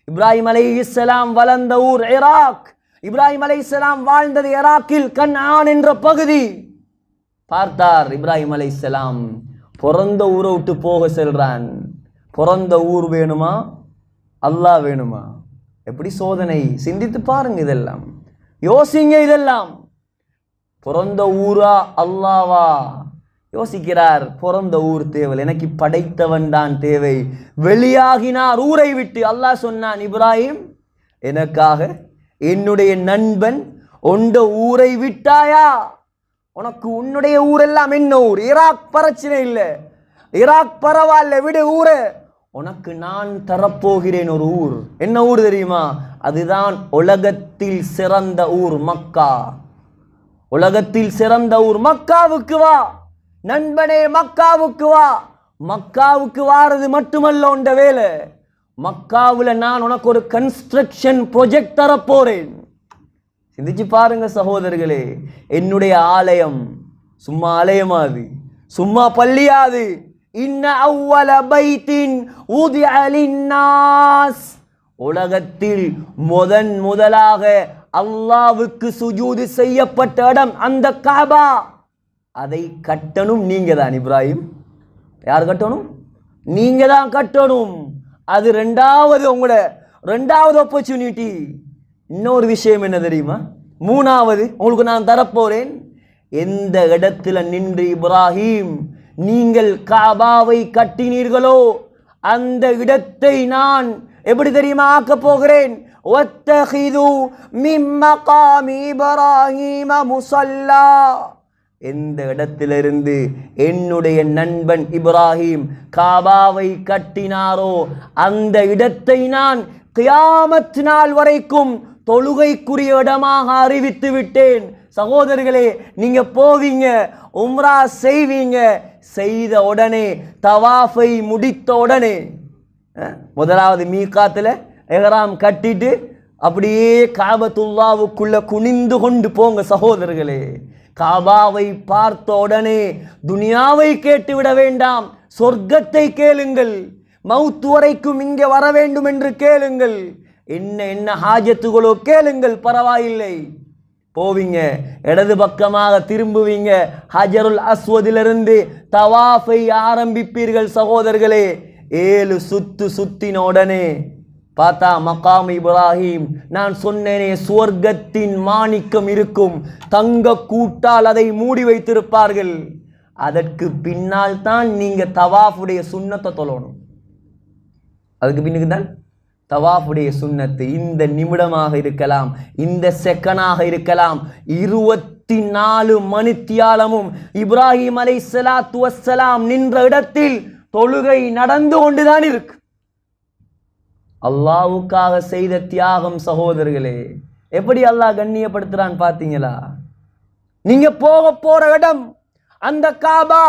A: இப்ராஹிம் அலைஹிஸ்ஸலாம் வளர்ந்த ஊர் ஈராக், இப்ராஹிம் அலைஹிஸ்ஸலாம் வாழ்ந்தது ஈராக்கில் கன்ஆன் என்ற பகுதி. பார்த்தார் இப்ராஹிம் அலைஹிஸ்ஸலாம், பிறந்த ஊரை விட்டு போக செல்றான். பிறந்த ஊர் வேணுமா அல்லாஹ் வேணுமா? எப்படி சோதனை! சிந்தித்து பாருங்க, இதெல்லாம் யோசிங்க. இதெல்லாம் பிறந்த ஊரா அல்லாவா? யோசிக்கிறார். பிறந்த ஊர் தேவை, எனக்கு படைத்தவன் தான் தேவை. வெளியாகினார் ஊரை விட்டு. அல்லாஹ் சொன்னான், இப்ராஹிம் எனக்காக என்னுடைய நண்பன் உண்ட ஊரை விட்டாயா? உனக்கு உன்னுடைய ஊரெல்லாம் என்ன ஊர்? ஈராக் பிரச்சனை இல்லை, ஈராக் பரவாயில்ல, விடு ஊரை. உனக்கு நான் தரப்போகிறேன் ஒரு ஊர். என்ன ஊர் தெரியுமா? அதுதான் உலகத்தில் சிறந்த ஊர், மக்கா. உலகத்தில் சிறந்த ஊர் மக்காவுக்கு வா நண்பனே, மக்காவுக்கு வா. மக்காவுக்கு வாரது மட்டுமல்ல உண்ட வேலை, மக்காவுல நான் உனக்கு ஒரு கன்ஸ்ட்ரக்ஷன் ப்ரொஜெக்ட் தரப்போறேன். சிந்திச்சு பாருங்க சகோதரர்களே. என்னுடைய ஆலயம் சும்மா ஆலயமாது, சும்மா பள்ளியாது. இன்ன அவ்வல பைத்தின் உதிஅ லின்னாஸ், உலகத்தில் முதலாக அல்லாஹ்வுக்கு சுஜூது செய்யப்பட்ட இடம் அந்த காபா. அதை கட்டணும் நீங்க தான் இப்ராஹிம். யார் கட்டணும்? நீங்க தான் கட்டணும். அது ரெண்டாவது, உங்களோட ரெண்டாவது ஆப்பர்ச்சுனிட்டி. இன்னொரு விஷயம் என்ன தெரியுமா? மூணாவது உங்களுக்கு நான் தரப்போறேன். எந்த இடத்துல நின்று இப்ராஹிம் நீங்கள் காபாவை கட்டினீர்களோ அந்த இடத்தை நான் எப்படி தெரியுமா ஆக்க போகிறேன்? வத்தஹிது மின் மகாமி இப்ராஹீம முஸல்லா. எந்த இடத்திலிருந்து என்னுடைய நண்பன் இப்ராஹிம் காபாவை கட்டினாரோ அந்த இடத்தை நான் கியாமத் நாள் வரைக்கும் தொழுகைக்குரிய இடமாக அறிவித்து விட்டேன். சகோதரர்களே, நீங்க போவீங்க, உம்ரா செய்வீங்க, செய்த உடனே தவாஃபை முடித்த உடனே முதலாவது மீகாத்துல எஹ்ராம் கட்டிட்டு அப்படியே காபத்துல்லாவுக்குள்ள குனிந்து கொண்டு போங்க சகோதரர்களே. காபாவை பார்த்த உடனே துனியாவை கேட்டு விட வேண்டாம், சொர்க்கத்தை கேளுங்கள். மவுத் வரைக்கும் இங்கே வர வேண்டும் என்று கேளுங்கள். என்ன ஹாஜத்துகளோ கேளுங்கள், பரவாயில்லை. போவீங்க, இடது பக்கமாக திரும்புவீங்க, ஹஜருல் அஸ்வதிலிருந்து தவாஃபை ஆரம்பிப்பீர்கள் சகோதரர்களே. 7 சுத்து சுத்தின உடனே பார்த்தா மகாம் இப்ராஹிம், நான் சொன்னேனே சுவர்க்கத்தின் மாணிக்கம் இருக்கும், தங்க கூட்டால் அதை மூடி வைத்திருப்பார்கள். அதற்கு பின்னால் தான் நீங்க தவாஃபுடைய சுன்னத்தை தொழணும். அதுக்கு பின்னுக்கு தான் தவாஃபுடைய சுன்னத்து. இந்த நிமிடமாக இருக்கலாம், இந்த செகண்டாக இருக்கலாம், 24 மணித்தியாலமும் இப்ராஹிம் அலைஹிஸ்ஸலாத்து வஸ்ஸலாம் நின்ற இடத்தில் தொழுகை நடந்து கொண்டுதான் இருக்கு. அல்லாஹ்வுக்காக செய்த தியாகம் சகோதரர்களே, எப்படி அல்லாஹ் கண்ணியப்படுத்துறான் பாத்தீங்களா? நீங்க போற இடம் அந்த காபா.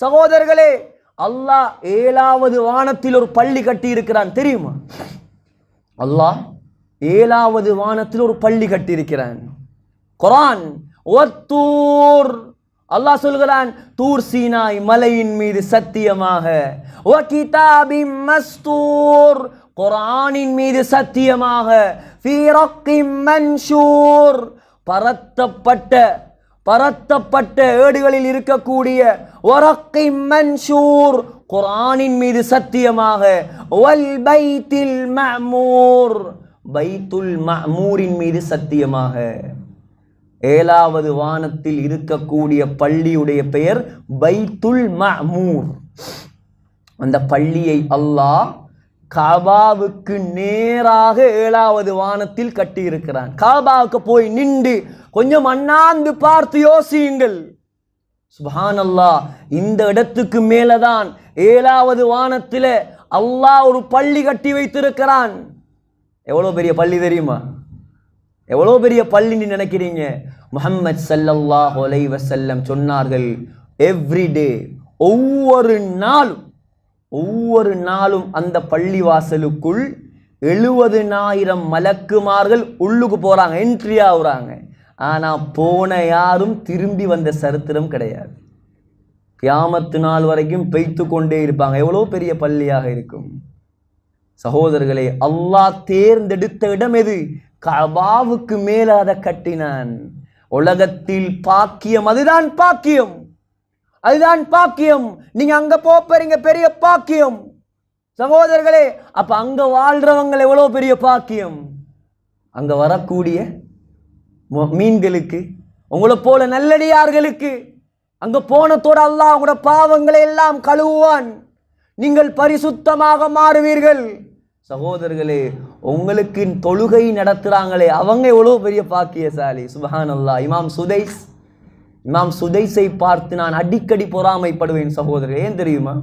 A: சகோதரர்களே, அல்லாஹ் 7வது வானத்தில் ஒரு பள்ளி கட்டி இருக்கிறான் தெரியுமா? அல்லாஹ் 7வது வானத்தில் ஒரு பள்ளி கட்டி இருக்கிறான். குர்ஆன் வத்தூர், அல்லாஹ் சொல்கிறான், தூர் சீனாய் மலையின் மீது சத்தியமாக, வ கிதாபிம் மஸ்தூர், குர்ஆனின் மீது சத்தியமாக, ஃபீ ரக்கிம் மன்ஷூர், பரத்தப்பட்ட ஏடுகளில் இருக்கக்கூடிய வரக்கிம் மன்ஷூர், குர்ஆனின் மீது சத்தியமாக, வல் பைத்தில் மஅமூர், பைத்துல் மஅமூரின் மீது சத்தியமாக. 7வது வானத்தில் இருக்கக்கூடிய பள்ளியுடைய பெயர் பைத்துல் மஅமூர். அந்த பள்ளியை அல்லாஹ் காபாவுக்கு நேராக 7வது வானத்தில் கட்டி இருக்கிறான். காபாவுக்கு போய் நின்று கொஞ்சம் அண்ணாந்து பார்த்து யோசியுங்கள். சுப்ஹானல்லாஹ், இந்த இடத்துக்கு மேலதான் 7வது வானத்தில அல்லாஹ் ஒரு பள்ளி கட்டி வைத்திருக்கிறான். எவ்வளவு பெரிய பள்ளி தெரியுமா? எவ்வளவு பெரிய பள்ளி நினைக்கிறீங்க? முஹம்மது ஸல்லல்லாஹு அலைஹி வஸல்லம் சொன்னார்கள், எவ்ரிடே, ஒவ்வொரு நாளும் அந்த பள்ளி வாசலுக்குள் 70,000 மலக்குமார்கள் உள்ளுக்கு போறாங்க, என்ட்ரி ஆகுறாங்க. ஆனா போன யாரும் திரும்பி வந்த சரித்திரம் கிடையாது. கியாமத்து நாள் வரைக்கும் பெய்த்து கொண்டே இருப்பாங்க. எவ்வளவு பெரிய பள்ளியாக இருக்கும் சகோதரர்களே. அல்லாஹ் தேர்ந்தெடுத்த இடம் எது? கஅபாவுக்கு மேல அதை கட்டினான். உலகத்தில் பாக்கியம், அதுதான் பாக்கியம். அதுதான் பாக்கியம். நீங்க அங்க போறீங்க, பெரிய பாக்கியம் சகோதரர்களே. அப்ப அங்க வாழ்றவங்க எவ்வளவு பெரிய பாக்கியம். அங்க வரக்கூடிய மீன்களுக்கு, உங்களை போல நல்லடியார்களுக்கு அங்க போனதோட அல்லாஹ் உங்களோட பாவங்களை எல்லாம் கழுவுவான். நீங்கள் பரிசுத்தமாக மாறுவீர்கள். சகோதரர்களே, உங்களுக்கு தொழுகை நடத்துறாங்களே அவங்க எவ்வளவு பெரிய பாக்கியசாலி. சுப்ஹானல்லாஹ். இமாம் சுதைஸை பார்த்து நான் அடிக்கடி பொறாமைப்படுவேன் சகோதரர்களே. ஏன் தெரியுமா?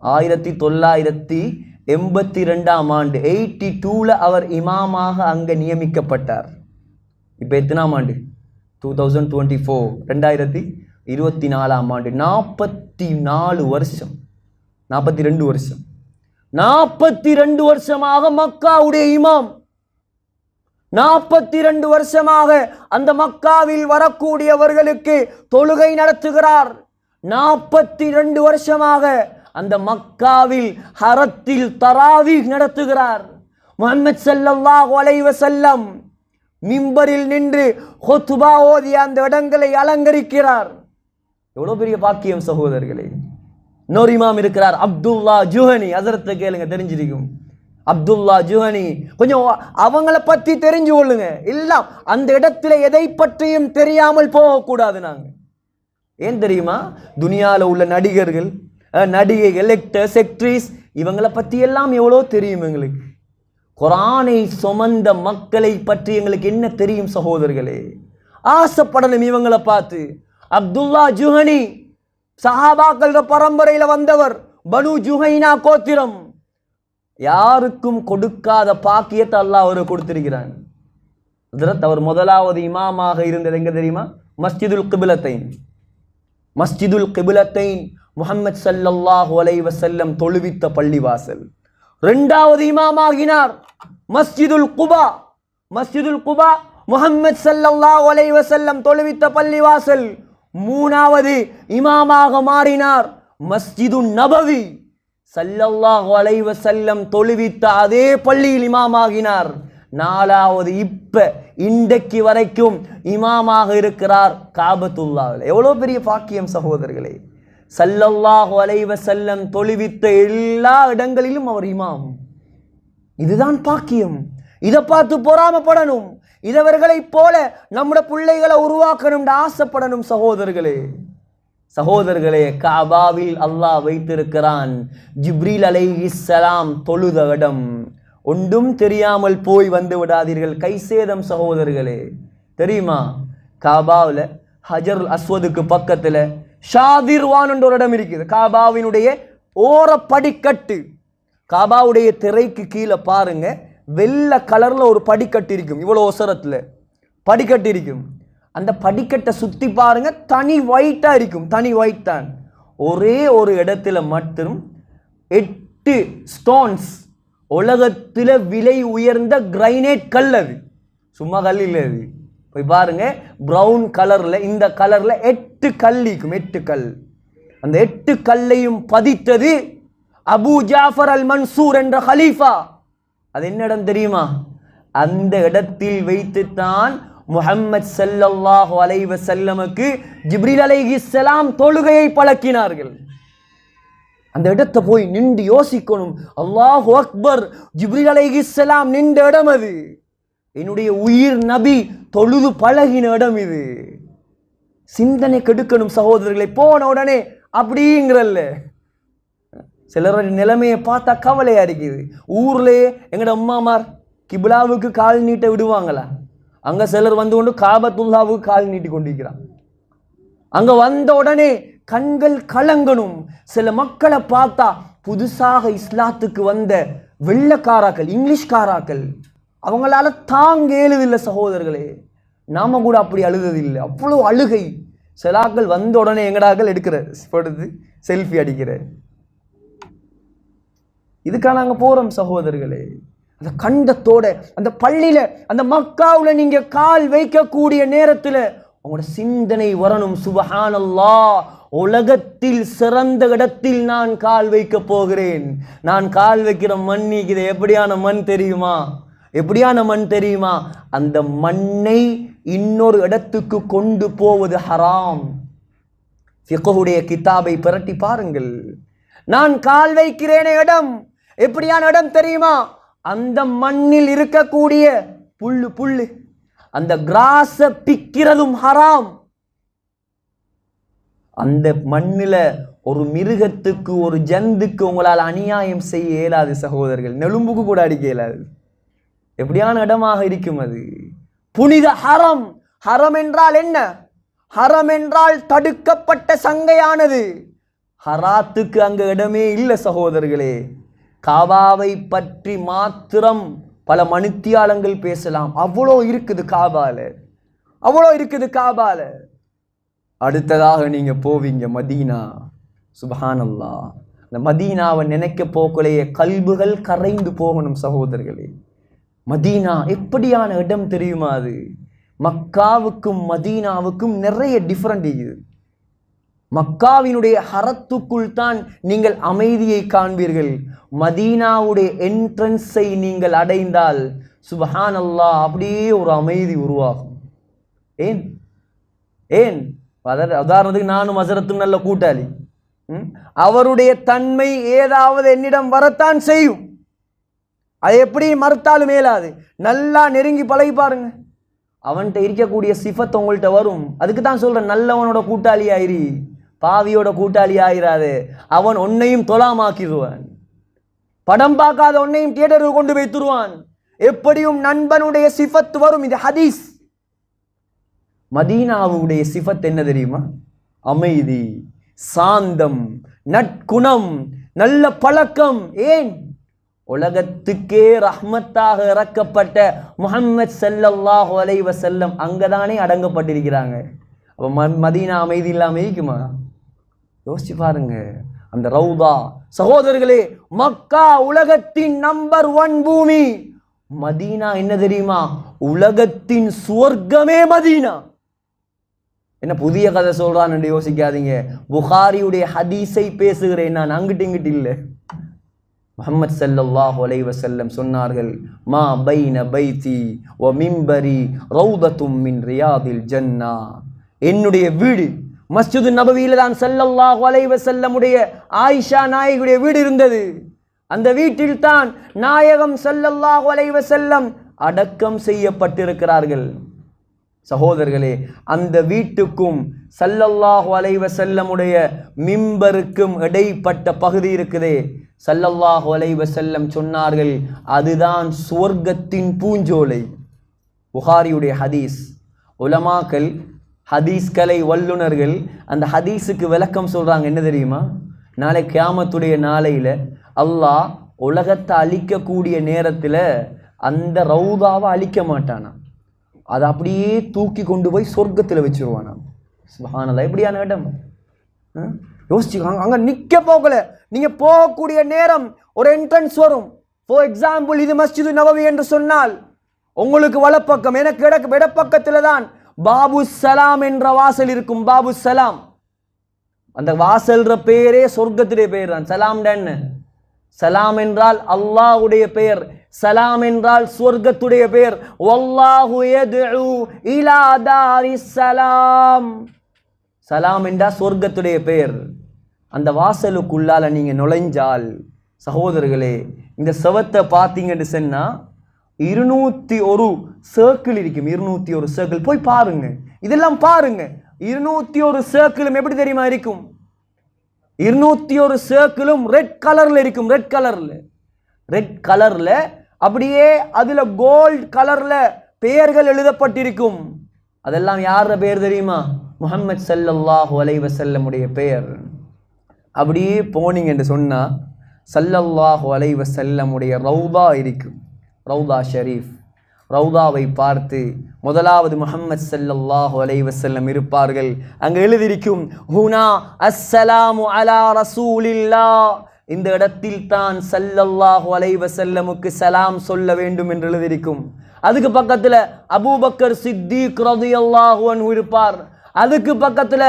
A: 1982ஆம் ஆண்டு 82ல அவர் இமாமாக அங்க நியமிக்கப்பட்டார். இப்ப எத்தனாம் ஆண்டு? 2024, 2024ஆம் ஆண்டு. 44 வருஷம், 42 வருஷம், 42 வருஷமாக மக்காவுடைய இமாம். 42 வருஷமாக அந்த மக்காவில் வரக்கூடியவர்களுக்கு தொழுகை நடத்துகிறார். 42 வருஷமாக அந்த மக்காவில் ஹரத்தில் தராவீஹ் நடத்துகிறார். முஹம்மது ஸல்லல்லாஹு அலைஹி வஸல்லம் மிம்பரில் நின்று ஹுத்பா ஓதி அந்த இடங்களை அலங்கரிக்கிறார். எவ்வளவு பெரிய பாக்கியம் சகோதரர்களே. இன்னொரு இமாம் இருக்கிறார், அப்துல்லா ஜுஹனி. ஹஸரத்தை கேளுங்க, தெரிஞ்சிருக்கும். அப்துல்லா ஜுஹனி, கொஞ்சம் அவங்கள பத்தி தெரிஞ்சு கொள்ளுங்க. எல்லாம் அந்த இடத்துல எதை பற்றியும் தெரியாமல் போகக்கூடாது. நாங்க ஏன் தெரியுமா? துனியால உள்ள நடிகர்கள், நடிகைகள், ஆக்டர்ஸ், ஆக்ட்ரிஸ், இவங்களை பத்தி எல்லாம் எவ்வளோ தெரியும் எங்களுக்கு. குர்ஆனை சுமந்த மக்களை பற்றி எங்களுக்கு என்ன தெரியும் சகோதரர்களே? ஆசைப்படணும் இவங்களை பார்த்து. அப்துல்லா ஜுஹனி சஹாபாக்கள் பரம்பரையில வந்தவர், பனு ஜுஹைனா கோத்திரம். யாருக்கும் கொடுக்காத பாக்கியத்தை அல்லாஹ் அவருக்கு கொடுத்திருக்கிறான். அவர் முதலாவது இமாமாக இருந்தது எங்க தெரியுமா? மஸ்ஜிதுல் கிபிலத்தைன் முஹம்மது ஸல்லல்லாஹு அலைஹி வஸல்லம் தொழுவித்த பள்ளிவாசல். இரண்டாவது இமாமாகினார் மஸ்ஜிதுல் குபா முஹம்மது ஸல்லல்லாஹு அலைஹி வஸல்லம் தொழுவித்த பள்ளிவாசல். மூணாவது இமாமாக மாறினார் மஸ்ஜிதுன் நபவி, ஸல்லல்லாஹு அலைஹி வஸல்லம் தொழுவித்த அதே பள்ளியில் இமாமாகினார். நாலாவது இப்ப இன்றைக்கு வரைக்கும் இமாமாக இருக்கிறார் காபத்துல்லாஹ்ல. எவ்வளவு பெரிய பாக்கியம் சகோதரர்களே. ஸல்லல்லாஹு அலைஹி வஸல்லம் தொழுவித்த எல்லா இடங்களிலும் அவர் இமாம். இதுதான் பாக்கியம். இதை பார்த்து பொறாமப்படணும். இதவர்களைப் போல நம்முடைய பிள்ளைகளை உருவாக்கணும் ஆசைப்படணும் சகோதரர்களே. காபாவில் அல்லாஹ் வைத்திருக்கிறான் ஜிப்ரீல் அலைஹிஸ்ஸலாம் தொழுத இடம். ஒன்றும் தெரியாமல் போய் வந்து விடாதீர்கள், கை சேதம் சகோதரர்களே. தெரியுமா? காபாவில் ஹஜருல் அஸ்வதுக்கு பக்கத்துல ஷாதிர்வான் என்ற ஒரு இடம் இருக்குது. காபாவினுடைய ஓர படிக்கட்டு, காபாவுடைய திரைக்கு கீழே பாருங்க, வெள்ளை கலர்ல ஒரு படிக்கட்டு இருக்கும். இவ்வளவு ஒசரத்துல படிக்கட்டு இருக்கும். அந்த படிக்கட்டை சுத்தி பாருங்க, தனி ஒயிட்டா இருக்கும். தனி ஒயிட் தான். ஒரே ஒரு இடத்துல மட்டும் 8 ஸ்டோன்ஸ், உலகத்துல விலை உயர்ந்த கிரைனைட் கல். அது சும்மா கல் இல்லை, அது போய் பாருங்க. பிரவுன் கலர்ல, இந்த கலர்ல 8 கல் இருக்கும். 8 கல். அந்த 8 கல்லையும் பதித்தது அபு ஜாஃபர் அல் மன்சூர் என்ற ஹலீஃபா. அது என்ன இடம் தெரியுமா? அந்த இடத்தில் வைத்துத்தான் முஹம்மது ஸல்லல்லாஹு அலைஹி வஸல்லமுக்கு ஜிப்ரீல் அலைஹிஸ்ஸலாம் தொழுகையை பழக்கினார்கள். அந்த இடத்தை போய் நின்று யோசிக்கணும். அல்லாஹு அக்பர், ஜிப்ரீல் அலைஹிஸ்ஸலாம் நின்ற இடம் அது. என்னுடைய உயிர் நபி தொழுது பழகின இடம் இது. சிந்தனை கெடுக்கணும் சகோதரர்களை. போன உடனே அப்படிங்கிறல்ல. சிலர் நிலைமையை பார்த்தா கவலையா இருக்குது. ஊர்லயே எங்கட அம்மாமார் கிபிலாவுக்கு கால் நீட்ட விடுவாங்களா? அங்க சிலர் வந்து கொண்டு காபத்துல்லாவுக்கு கால் நீட்டி கொண்டிருக்கிறான். அங்க வந்த உடனே கண்கள் கலங்கணும். சில மக்களை பார்த்தா புதுசாக இஸ்லாத்துக்கு வந்த வெள்ளக்காராக்கள், இங்கிலீஷ்காராக்கள், அவங்களால தாங்க எழுதில்லை சகோதரர்களே. நாம கூட அப்படி அழுததில்லை. அவ்வளோ அழுகை. சிலாக்கள் வந்த உடனே எங்கடாக்கள் எடுக்கிற செல்ஃபி அடிக்கிற. இதுக்காக நாங்க போறோம் சகோதரர்களே. அந்த கண்டத்தோட அந்த பள்ளியில, அந்த மக்காவுல நீங்க கால் வைக்கக்கூடிய நேரத்துல உங்களோட சிந்தனை வரணும். சுப்ஹானல்லாஹ், உலகத்தில் சிறந்த இடத்தில் நான் கால் வைக்க போகிறேன். நான் கால் வைக்கிற மண் இது எப்படியான மண் தெரியுமா? எப்படியான மண் தெரியுமா? அந்த மண்ணை இன்னொரு இடத்துக்கு கொண்டு போவது ஹராம். ஃபிக்ஹுடைய கிதாபை பிரட்டி பாருங்கள். நான் கால் வைக்கிறேனே இடம் எப்படியான இடம் தெரியுமா? அந்த மண்ணில் இருக்கக்கூடிய புல்லு அந்த கிராஸ பிக்கிறதும் ஹராம். அந்த மண்ணில ஒரு மிருகத்துக்கு ஒரு ஜந்துக்கு உங்களால் அநியாயம் செய்ய இயலாது சகோதரர்கள். நெலும்புக்கு கூட அடிக்க இயலாது. எப்படியான இடமாக இருக்கும் அது? புனித ஹரம். ஹரம் என்றால் என்ன? ஹரம் என்றால் தடுக்கப்பட்ட சங்கையானது. ஹராத்துக்கு அங்க இடமே இல்லை சகோதரர்களே. காபாவை பற்றி மாத்திரம் பல மணித்தியாலங்கள் பேசலாம். அவ்வளோ இருக்குது காபால, அவ்வளோ இருக்குது காபால. அடுத்ததாக நீங்க போவீங்க மதீனா. சுப்ஹானல்லாஹ். அந்த மதீனாவை நினைக்க போக்கலையே கல்புகள் கரைந்து போகணும் சகோதரர்களே. மதீனா எப்படியான இடம் தெரியுமா? அது மக்காவுக்கும் மதீனாவுக்கும் நிறைய டிஃபரெண்ட் இருக்குது. மக்காவினுடைய ஹரத்துக்குள் தான் நீங்கள் அமைதியை காண்பீர்கள். மதீனாவுடைய என்ட்ரன்ஸை நீங்கள் அடைந்தால் சுப்ஹானல்லாஹ் அப்படியே ஒரு அமைதி உருவாகும். ஏன் ஏன் உதாரணத்துக்கு நானும் ஹஸரத்தும் நல்ல கூட்டாளி. அவருடைய தன்மை ஏதாவது என்னிடம் வரத்தான் செய்யும். அதை எப்படி மறுத்தாலும் மேலாது. நல்லா நெருங்கி பழகி பாருங்க, அவன்கிட்ட இருக்கக்கூடிய சிஃபத் உங்கள்கிட்ட வரும். அதுக்கு தான் சொல்றேன், நல்லவனோட கூட்டாளி ஆயிரி, பாவியோட கூட்டாளி ஆயிராது. அவன் உன்னையும் தொலாமாக்கிடுவான். படம் பார்க்காத உன்னையும் தியேட்டருக்கு கொண்டு வைத்துருவான். எப்படியும் நண்பனுடைய சிஃபத் வரும். இது ஹதீஸ். மதீனாவுடைய சிஃபத் என்ன தெரியுமா? அமைதி, சாந்தம், நற்குணம், நல்ல பழக்கம். ஏன்? உலகத்துக்கே ரஹ்மத்தாக இறக்கப்பட்ட முஹம்மது ஸல்லல்லாஹு அலைஹி வஸல்லம் அங்கதானே அடங்கப்பட்டிருக்கிறாங்க. அப்ப மதீனா அமைதி இல்லாம இருக்குமா? யோசிச்சு பாருங்க. அந்த ரவுதா. சகோதரர்களே, மக்கா உலகத்தின் நம்பர் 1 பூமி. மதீனா என்ன தெரியுமா? உலகத்தின் சுவர்க்கமே மதீனா. என்ன புதிய கதை சொல்றான்னு யோசிக்காதீங்க. புகாரியுடைய ஹதீஸை பேசுகிறேன் நான், அங்கிட்டு இங்கிட்டு இல்லை. முஹம்மது ஸல்லல்லாஹு அலைஹி வஸல்லம் சொன்னார்கள், மா பைன பைதி வ மிம்பரி ரௌதத்தும் மின் ரியாதில் ஜன்னா. என்னுடைய வீடு மஸ்ஜிது நபவியில தான் ஸல்லல்லாஹு அலைஹி வஸல்லமுடைய ஆயிஷா நாயகியுடைய வீடு இருந்தது. அந்த வீட்டில் தான் நாயகம் ஸல்லல்லாஹு அலைஹி வஸல்லம் அடக்கம் செய்யப்பட்டிருக்கிறார்கள். சகோதரர்களே, அந்த வீட்டுக்கும் ஸல்லல்லாஹு அலைஹி வஸல்லமுடைய மிம்பருக்கும் இடைப்பட்ட பகுதி இருக்குதே, ஸல்லல்லாஹு அலைஹி வஸல்லம் சொன்னார்கள், அதுதான் சுவர்க்கத்தின் பூஞ்சோலை. புகாரியுடைய ஹதீஸ். உலமாக்கள், ஹதீஸ் கலை வல்லுநர்கள் அந்த ஹதீஸுக்கு விளக்கம் சொல்றாங்க. என்ன தெரியுமா? நாளை கியாமத்துடைய நாளையில அல்லாஹ் உலகத்தை அழிக்கக்கூடிய நேரத்தில் அந்த ரவுதாவை அழிக்க மாட்டானா, அதை அப்படியே தூக்கி கொண்டு போய் சொர்க்கத்தில் வச்சிருவானா. சுப்ஹானல்லாஹ். எப்படியான இடம் யோசிச்சுக்காங்க. அங்கே நிற்க போகல, நீங்க போகக்கூடிய நேரம் ஒரு என்ட்ரன்ஸ் வரும். ஃபார் எக்ஸாம்பிள், இது மஸ்ஜிது நபவி என்று சொன்னால் உங்களுக்கு வலப்பக்கம், எனக்கு இடப்பக்கத்தில் தான் பாபு சலாம் என்ற வாசல் இருக்கும். பாபு சலாம், அந்த வாசல்ற பேரே சொர்க்கத்துடைய பெயர் தான். சலாம் என்ன? சலாம் என்றால் அல்லாஹ்வுடைய பெயர், சலாம் என்றால் சொர்க்கத்துடைய பெயர். வல்லாஹு யதுஉ இலா தாரிஸ் சலாம். சலாம் என்றால் சொர்க்கத்துடைய பெயர். அந்த வாசலுக்குள்ளால நீங்க நுழைஞ்சால் சகோதரர்களே, இந்த செவத்தை பார்த்தீங்கன்னு சொன்னா 201 சர்க்கிள் இருக்கும். 201 சர்க்கிள் போய் பாருங்க, இதெல்லாம் பாருங்க. 201 சர்க்கிளும் எப்படி தெரியுமா இருக்கும்? 201 சர்க்கிளும் ரெட் கலர்ல இருக்கும். ரெட் கலர்ல அப்படியே அதுல கோல்ட் கலர்ல பெயர்கள் எழுதப்பட்டிருக்கும். அதெல்லாம் யார பெயர் தெரியுமா? முஹம்மது ஸல்லல்லாஹு அலைஹி வஸல்லமுடைய பெயர். அப்படியே போனீங்க என்று சொன்னா ஸல்லல்லாஹு அலைஹி வஸல்லமுடைய ரவுதா இருக்கும். ரவுதா ஷரீஃப். ரவுதாவை பார்த்து முதலாவது முஹம்மது ஸல்லல்லாஹு அலைஹி வஸல்லம் இருப்பார்கள். அங்கே எழுதியிருக்கும், ஹுனா அஸ்ஸலாமு அலா ரசூலில்லாஹ். இந்த இடத்தில் தான் ஸல்லல்லாஹு அலைஹி வஸல்லமுக்கு சலாம் சொல்ல வேண்டும் என்று எழுதியிருக்கும். அதுக்கு பக்கத்துல அபூபக்கர் சித்திக் ரலியல்லாஹு அன்ஹு இருப்பார். அதுக்கு பக்கத்துல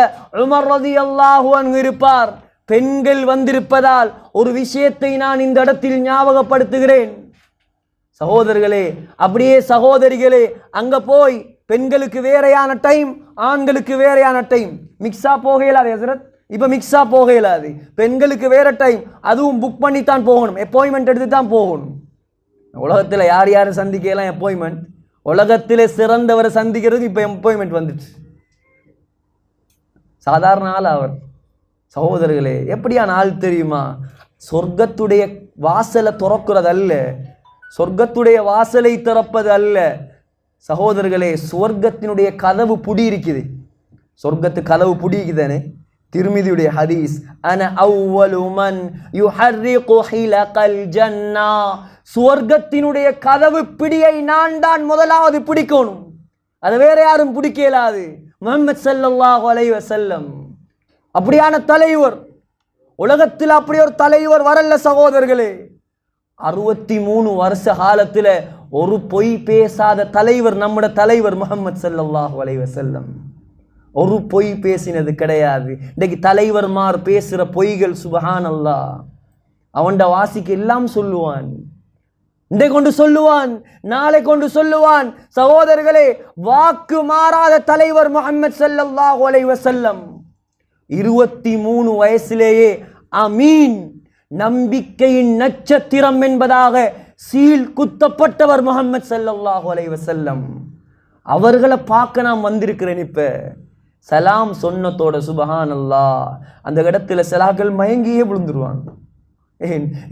A: உமர் ரலியல்லாஹு அன்ஹு இருப்பார். பெண்கள் வந்திருப்பதால் ஒரு விஷயத்தை நான் இந்த இடத்தில் ஞாபகப்படுத்துகிறேன். சகோதரர்களே, அப்படியே சகோதரிகளே, அங்க போய் பெண்களுக்கு வேறையான டைம், ஆண்களுக்கு வேறையான டைம். மிக்ஸா போகையில ஹஸரத் இப்போ மிக்ஸாக போக இயலாது. பெண்களுக்கு வேற டைம், அதுவும் புக் பண்ணி தான் போகணும், அப்பாயின்மெண்ட் எடுத்து தான் போகணும். உலகத்தில் யார் யார் சந்திக்கலாம் அப்பாயின்மெண்ட், உலகத்தில் சிறந்தவரை சந்திக்கிறது இப்போ அப்பாயின்மெண்ட் வந்துச்சு. சாதாரண ஆள் அவர். சகோதரர்களே, எப்படியான ஆள் தெரியுமா? சொர்க்கத்துடைய வாசலை திறக்கிறது அல்ல, சொர்க்கத்துடைய வாசலை திறப்பது அல்ல சகோதரர்களே, சொர்க்கத்தினுடைய கதவு புடி இருக்குது. சொர்க்கத்து கதவு புடிக்குதானே, திருமிதியுடைய ஹதீஸ், அன அவ்வலு மன் யுஹர்ரிகு ஹிலகல் ஜன்னா, சுவர்க்கத்தினுடைய கதவு பிடியை நான் தான் முதலாவது பிடிக்கணும், அது வேற யாரும் பிடிக்க இயலாது. முஹம்மது ஸல்லல்லாஹு அலைஹி வஸல்லம் அப்படியான தலைவர். உலகத்தில் அப்படி ஒரு தலைவர் வரல சகோதரர்களே. 63 வருஷ காலத்தில் ஒரு பொய் பேசாத தலைவர் நம்முடைய தலைவர் முஹம்மது ஸல்லல்லாஹு அலைஹி வஸல்லம். ஒரு பொய் பேசினது கிடையாது. இன்னைக்கு தலைவர்மார் பேசுகிற பொய்கள் சுப்ஹானல்லாஹ். அவன்ட வாசிக்கு எல்லாம் சொல்லுவான், இன்றை கொண்டு சொல்லுவான், நாளை கொண்டு சொல்லுவான். சகோதரர்களே, வாக்கு மாறாத தலைவர் முஹம்மது ஸல்லல்லாஹு அலைஹி வஸல்லம். 23 வயசிலேயே அமீன், நம்பிக்கையின் நட்சத்திரம் என்பதாக சீல் குத்தப்பட்டவர் முஹம்மது ஸல்லல்லாஹு அலைஹி வஸல்லம். அவர்களை பார்க்க நான் வந்திருக்கிறேன். இப்ப சலாம் சொன்னத்தோட சுப்ஹானல்லாஹ், அந்த இடத்துல சிலாக்கள் மயங்கியே விழுந்துருவாங்க.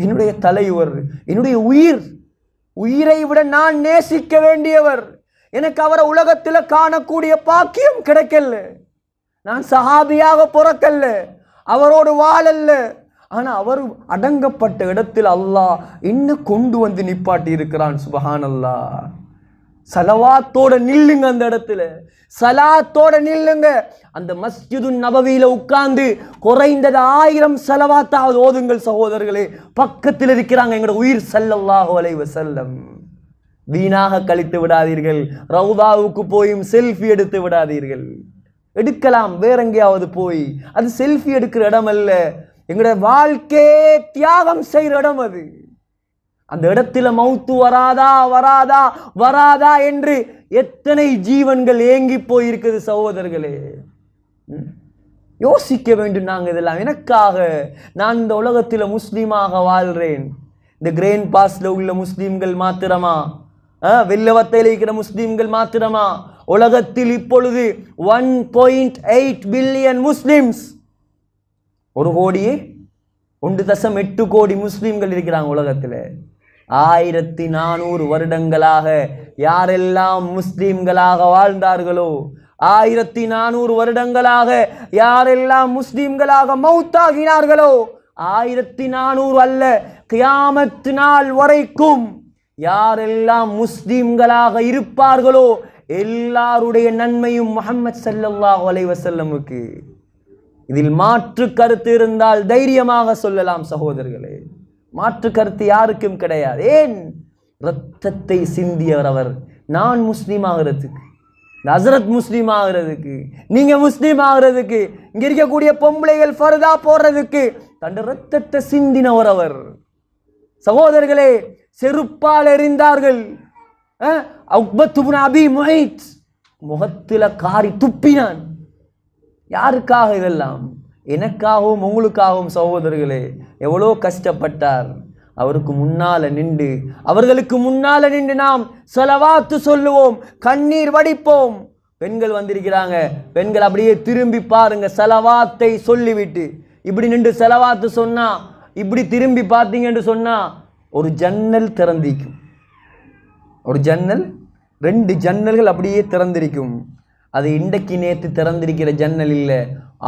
A: என்னுடைய தலைவர், என்னுடைய உயிர், உயிரை விட நான் நேசிக்க வேண்டியவர், எனக்கு அவரை உலகத்தில் காணக்கூடிய பாக்கியம் கிடைக்கல. நான் சஹாபியாக பிறக்கல்ல, அவரோடு வாழல்ல, ஆனா அவர் அடங்கப்பட்ட இடத்தில் அல்லாஹ் என்ன கொண்டு வந்து நிப்பாட்டி இருக்கிறான். சுப்ஹானல்லாஹ். சலவாத்தோட நில்லுங்க, அந்த இடத்துல சலாத்தோட நில்லுங்க. அந்த மஸ்ஜிது நபவியில உட்கார்ந்து குறைந்தது 1000 சலவாத்தாவது ஓதுங்கள் சகோதரர்களே. பக்கத்தில் இருக்கிறாங்க எங்களோட உயிர் ஸல்லல்லாஹு அலைஹி வஸல்லம். வீணாக கழித்து விடாதீர்கள். ரவுதாவுக்கு போயும் செல்ஃபி எடுத்து விடாதீர்கள். எடுக்கலாம் வேற எங்கேயாவது போய், அது செல்ஃபி எடுக்கிற இடம் அல்ல, எங்களுடைய வாழ்க்கையே தியாகம் செய்கிற இடம் அது. அந்த இடத்துல மௌத்து வராதா வராதா வராதா என்று எத்தனை ஜீவன்கள் ஏங்கி போயிருக்குது சகோதரர்களே. யோசிக்க வேண்டும். நாங்கள் இதெல்லாம் எனக்காக, நான் இந்த உலகத்தில் முஸ்லீமாக வாழ்றேன். இந்த கிரேன் பாஸ்ல உள்ள முஸ்லீம்கள் மாத்திரமா, வெள்ளவத்தையில் இருக்கிற முஸ்லீம்கள் மாத்திரமா? உலகத்தில் இப்பொழுது 1.8 பில்லியன் முஸ்லிம்ஸ், 1.8 கோடி முஸ்லிம்கள் இருக்கிறாங்க உலகத்தில். 1400 வருடங்களாக யாரெல்லாம் முஸ்லிம்களாக வாழ்ந்தார்களோ, 1400 வருடங்களாக யாரெல்லாம் முஸ்லிம்களாக மௌத்தாகினார்களோ, 1400 அல்ல, கியாமத் நாள் வரைக்கும் யாரெல்லாம் முஸ்லிம்களாக இருப்பார்களோ எல்லாருடைய நன்மையும் முஹம்மது ஸல்லல்லாஹு அலைஹி வஸல்லமுக்கு. இதில் மாற்று கருத்து இருந்தால் தைரியமாக சொல்லலாம் சகோதரர்களே. மாற்று கருத்து யாருக்கும் கிடையாது. ஏன்? இரத்தத்தை சிந்தியவர் அவர். நான் முஸ்லீம் ஆகிறதுக்கு, ஹஸ்ரத் முஸ்லீம் ஆகிறதுக்கு, நீங்க முஸ்லீம் ஆகிறதுக்கு, இங்க இருக்கக்கூடிய பொம்பளைகள் ஃபர்தா போடுறதுக்கு தன் இரத்தத்தை சிந்தினவர் அவர். சகோதரர்களே, செருப்பால் எறிந்தார்கள். உக்பத் இப்னு அபி முஹைத் முகத்தில காரி துப்பினான். யாருக்காக இதெல்லாம்? எனக்காகவும் உங்களுக்காகவும். சகோதரர்களே, எவ்வளோ கஷ்டப்பட்டார். அவருக்கு முன்னால நின்று, அவர்களுக்கு முன்னால நின்று நாம் ஸலவாத்து சொல்லுவோம், கண்ணீர் வடிப்போம். பெண்கள் வந்திருக்கிறாங்க, பெண்கள் அப்படியே திரும்பி பாருங்க. ஸலவாத்தை சொல்லிவிட்டு இப்படி நின்று ஸலவாத்து சொன்னா, இப்படி திரும்பி பார்த்தீங்கன்னு சொன்னா ஒரு ஜன்னல் திறந்திருக்கும். ஒரு ஜன்னல், 2 ஜன்னல்கள் அப்படியே திறந்திருக்கும். அது இன்றைக்கு நேற்று திறந்திருக்கிற ஜன்னல் இல்லை,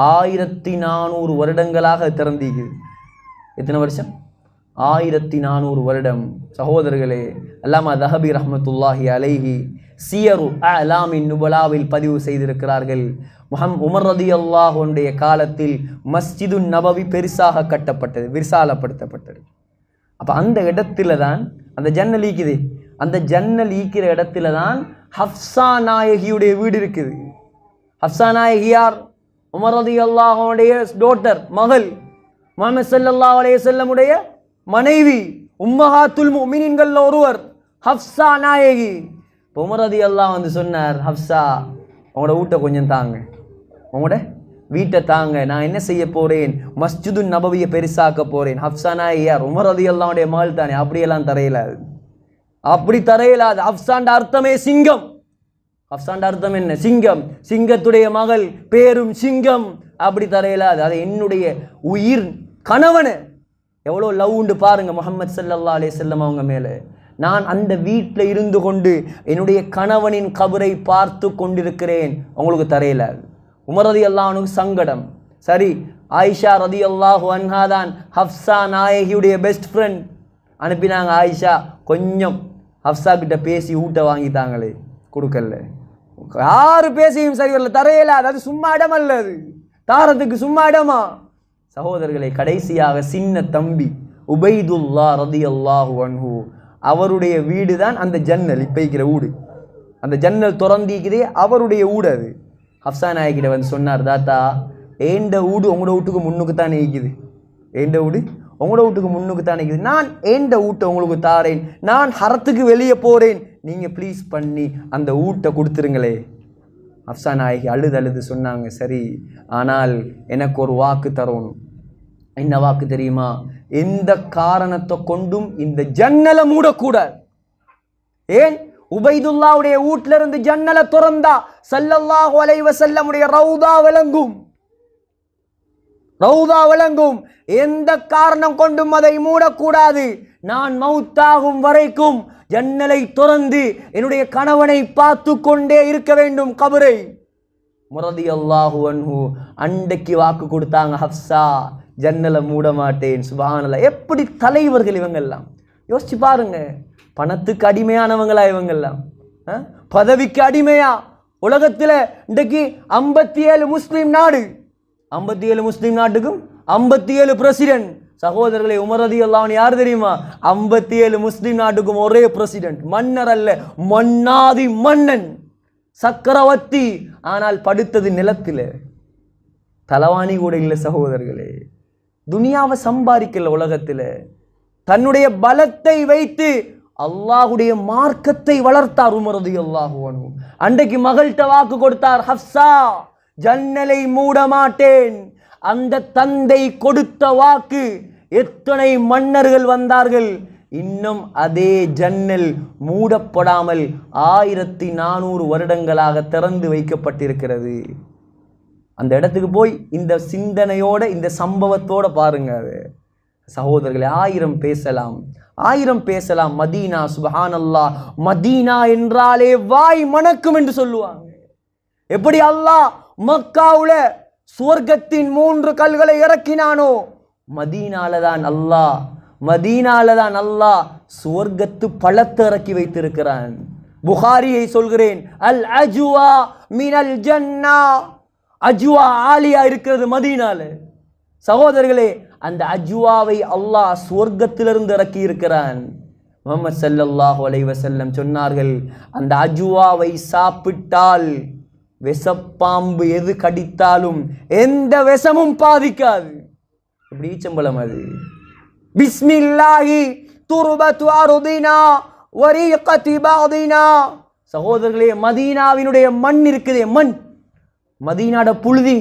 A: 1400 வருடங்களாக திறந்திருக்குது. எத்தனை வருஷம்? 1400 வருடம். சகோதரர்களே, அல்லாமா தஹபி ரஹ்மத்துல்லாஹி அலைஹி சியரு அலாமின் நுபலாவில் பதிவு செய்திருக்கிறார்கள். உமர் ரலியல்லாஹு அன்ஹுடைய காலத்தில் மஸ்ஜிது நபவி பெருசாக கட்டப்பட்டது, விசாலப்படுத்தப்பட்டது. அப்போ அந்த இடத்துல தான் அந்த ஜன்னல் ஈக்குது. அந்த ஜன்னல் ஈக்கிற இடத்துல தான் ஹப்ஸா நாயகியுடைய வீடு இருக்குது. ஹப்ஸா நாயகி யார்? உமர் ரலியல்லாஹு அன்ஹுடைய டாட்டர், மகள், முஹம்மது ஸல்லல்லாஹு அலைஹி வஸல்லமுடைய மனைவி, உம்மஹாத்துல் முஃமினீன்கள் ஒருவர் ஹப்ஸா நாயகி. உமர் ரலியல்லாஹு வந்து சொன்னார், ஹப்ஸா உங்களோட வீட்டை கொஞ்சம் தாங்க, உங்களோட வீட்டை தாங்க, நான் என்ன செய்ய போறேன், மஸ்ஜிது நபவியை பெருசாக்க போறேன். ஹப்ஸா நாயகி யார்? உமர் ரலியல்லாஹு அன்ஹுடைய மகள் தானே. அப்படியெல்லாம் தரையிலாது, அப்படி தரையிலாது. ஹப்ஸாண்ட அர்த்தமே சிங்கம். ஹப்ஸாண்ட அர்த்தம் என்ன? சிங்கம். சிங்கத்துடைய மகள், பேரும் சிங்கம். அப்படி தரையிலாது. அது என்னுடைய உயிர் கணவனு. எவ்வளோ லவ் உண்டு பாருங்க முஹம்மது ஸல்லல்லாஹு அலைஹி வஸல்லம் அவங்க மேல. நான் அந்த வீட்டில் இருந்து கொண்டு என்னுடைய கணவனின் கபரை பார்த்து கொண்டிருக்கிறேன். உங்களுக்கு தரையிலாது. உமர் ரலியல்லாஹு அன்ஹு சங்கடம். சரி, ஆயிஷா ரலியல்லாஹு அன்ஹா தான் ஹப்ஸா நாயகியுடைய பெஸ்ட் ஃப்ரெண்ட். அனுப்பினாங்க, ஆயிஷா கொஞ்சம் ஹப்ஸா கிட்ட பேசி ஊட்ட வாங்கித்தாங்களே, கொடுக்கல. யாரு பேசியும் சரி வரல, தரையிலாது. அது சும்மா இடம் அல்ல, அது தாரத்துக்கு சும்மா இடமா? சகோதரர்களை, கடைசியாக சின்ன தம்பி உபைதுல்லா ரலியல்லாஹு அன்ஹு, அவருடைய வீடு தான் அந்த ஜன்னல், இப்போ இருக்கிற வீடு. அந்த ஜன்னல் திறந்திக்குதே அவருடைய வீடு. அது ஹப்ஸா நாயகிட்ட வந்து சொன்னார், தாத்தா ஏண்ட வீடு உங்களோட வீட்டுக்கு முன்னுக்கு தான் நிற்குது, ஏண்ட வீடு உங்களோட வீட்டுக்கு முன்னுக்கு தான் நிற்குது, நான் ஏண்ட வீட்டை உங்களுக்கு தாரேன், நான் ஹரத்துக்கு வெளியே போகிறேன், நீங்கள் ப்ளீஸ் பண்ணி அந்த வீட்டை கொடுத்துருங்களே. ஹப்ஸா நாயகி அழுது சொன்னாங்க, சரி, ஆனால் எனக்கு ஒரு வாக்கு தரணும். என்ன வாக்கு தெரியுமா? எந்த காரணத்தை கொண்டும் இந்த ஜன்னலை மூடக்கூடாது. ஏன்? உபைதுல்லாவுடைய வீட்டில இருந்து ஜன்னலை திறந்தா ஸல்லல்லாஹு அலைஹி வஸல்லமுடைய ரவுதா விளங்கும், ரவுதா விளங்கும். எந்த காரணம் கொண்டும் அதை மூடக்கூடாது. நான் மௌத்தாகும் வரைக்கும் ஜன்னலை திறந்து என்னுடைய கணவனை பார்த்து கொண்டே இருக்க வேண்டும் கபரை. ரலியல்லாஹு அன்ஹு அண்டைக்கு வாக்கு கொடுத்தாங்க, ஹப்ஸா ஜன்னலை மூட மாட்டேன். சுப்ஹானல்லாஹ். எப்படி தலைவர்கள் இவங்கெல்லாம், யோசிச்சு பாருங்க. பணத்துக்கு அடிமையானவங்களா இவங்கெல்லாம்? பதவிக்கு அடிமையா? உலகத்தில் இன்றைக்கு 57 முஸ்லீம் நாடு, 57 முஸ்லீம் நாட்டுக்கும் 57 பிரசிடென்ட். சகோதரர்களை, உமர் ரலியல்லாஹு அன்ஹு யார் தெரியுமா? 57 முஸ்லீம் நாட்டுக்கும் ஒரே பிரசிடென்ட். மன்னர் அல்ல, மன்னாதி மன்னன், சக்கரவர்த்தி. ஆனால் படுத்தது நிலத்தில், தலவாணி கூட இல்லை. சகோதரர்களே, துனியாவை சம்பாதிக்கல உலகத்தில். தன்னுடைய பலத்தை வைத்து அல்லாஹுடைய மார்க்கத்தை வளர்த்தார் உமர் ரலியல்லாஹு அன்ஹு. அன்றைக்கு மகள்கிட்ட வாக்கு கொடுத்தார், ஹப்ஸா ஜன்னலை மூட மாட்டேன். அந்த தந்தை கொடுத்த வாக்கு, எத்தனை மன்னர்கள் வந்தார்கள், இன்னும் அதே ஜன்னல் மூடப்படாமல் 1400 வருடங்களாக திறந்து வைக்கப்பட்டிருக்கிறது. அந்த இடத்துக்கு போய் இந்த சிந்தனையோட, இந்த சம்பவத்தோட பாருங்க. சகோதரர்களே, 1000 பேசலாம், 1000 பேசலாம். மதீனா, சுப்ஹானல்லாஹ், மதீனா என்றாலே வாய் மணக்கும் என்று சொல்லுவாங்க. எப்படி அல்லாஹ் மக்காவுல சுவர்க்கத்தின் 3 கல்களை இறக்கினானோ, மதீனால தான் அல்லாஹ் சுவர்க்கத்து பழத்தை இறக்கி வைத்திருக்கிறான். புகாரியை சொல்கிறேன், அல் அஜ்வா மினல் ஜன்னா, அஜ்வா ஆலியா இருக்கிறது மதீனால. சகோதரர்களே, அந்த அஜ்வாவை அல்லாஹ் சுவர்க்கத்திலிருந்து இறக்கி இருக்கிறான். முஹம்மது ஸல்லல்லாஹு அலைஹி வஸல்லம் சொன்னார்கள், அந்த அஜ்வாவை சாப்பிட்டால் விஷப்பாம்பு எது கடித்தாலும் எந்த விஷமும் பாதிக்காது. இப்படி ஈச்சம்பழம் அது. பிஸ்மில்லாஹி துர்பத்து அர்தினா வரீகத்தி பாதினா. சகோதரர்களே, மதீனாவினுடைய மண் இருக்குதே, மண், மதீனாட புழுதி,